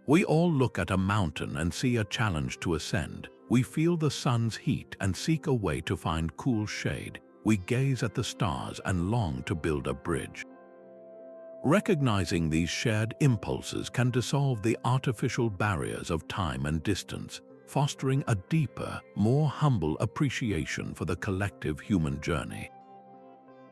We all look at a mountain and see a challenge to ascend. We feel the sun's heat and seek a way to find cool shade. We gaze at the stars and long to build a bridge. Recognizing these shared impulses can dissolve the artificial barriers of time and distance, fostering a deeper, more humble appreciation for the collective human journey.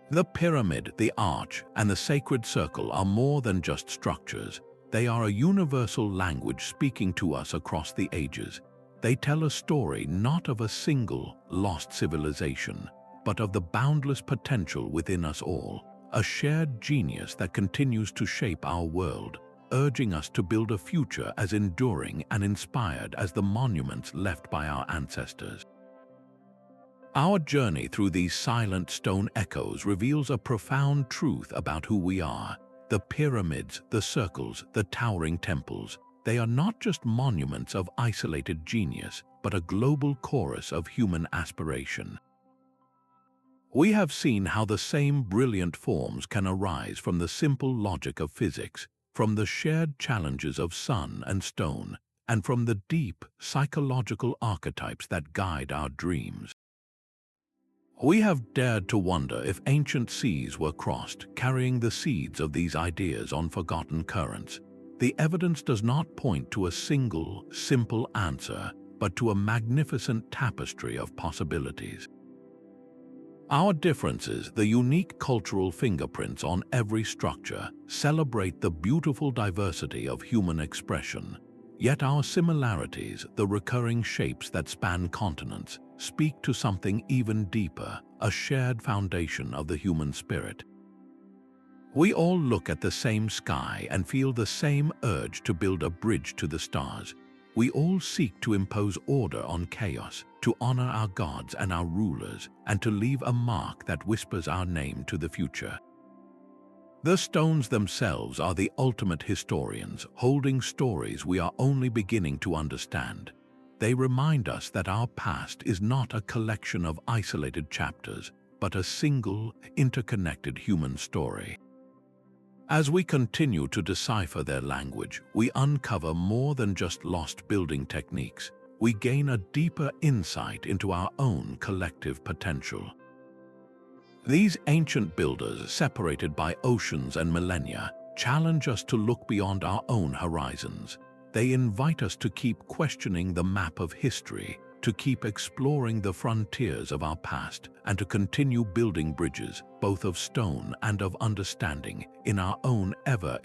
The pyramid, the arch, and the sacred circle are more than just structures. They are a universal language speaking to us across the ages. They tell a story not of a single, lost civilization, but of the boundless potential within us all, a shared genius that continues to shape our world, urging us to build a future as enduring and inspired as the monuments left by our ancestors. Our journey through these silent stone echoes reveals a profound truth about who we are. The pyramids, the circles, the towering temples, they are not just monuments of isolated genius, but a global chorus of human aspiration. We have seen how the same brilliant forms can arise from the simple logic of physics, from the shared challenges of sun and stone, and from the deep psychological archetypes that guide our dreams. We have dared to wonder if ancient seas were crossed, carrying the seeds of these ideas on forgotten currents. The evidence does not point to a single, simple answer, but to a magnificent tapestry of possibilities. Our differences, the unique cultural fingerprints on every structure, celebrate the beautiful diversity of human expression. Yet our similarities, the recurring shapes that span continents, speak to something even deeper, a shared foundation of the human spirit. We all look at the same sky and feel the same urge to build a bridge to the stars. We all seek to impose order on chaos, to honor our gods and our rulers, and to leave a mark that whispers our name to the future. The stones themselves are the ultimate historians, holding stories we are only beginning to understand. They remind us that our past is not a collection of isolated chapters, but a single, interconnected human story. As we continue to decipher their language, we uncover more than just lost building techniques. We gain a deeper insight into our own collective potential. These ancient builders, separated by oceans and millennia, challenge us to look beyond our own horizons. They invite us to keep questioning the map of history, to keep exploring the frontiers of our past, and to continue building bridges, both of stone and of understanding, in our own ever-evolving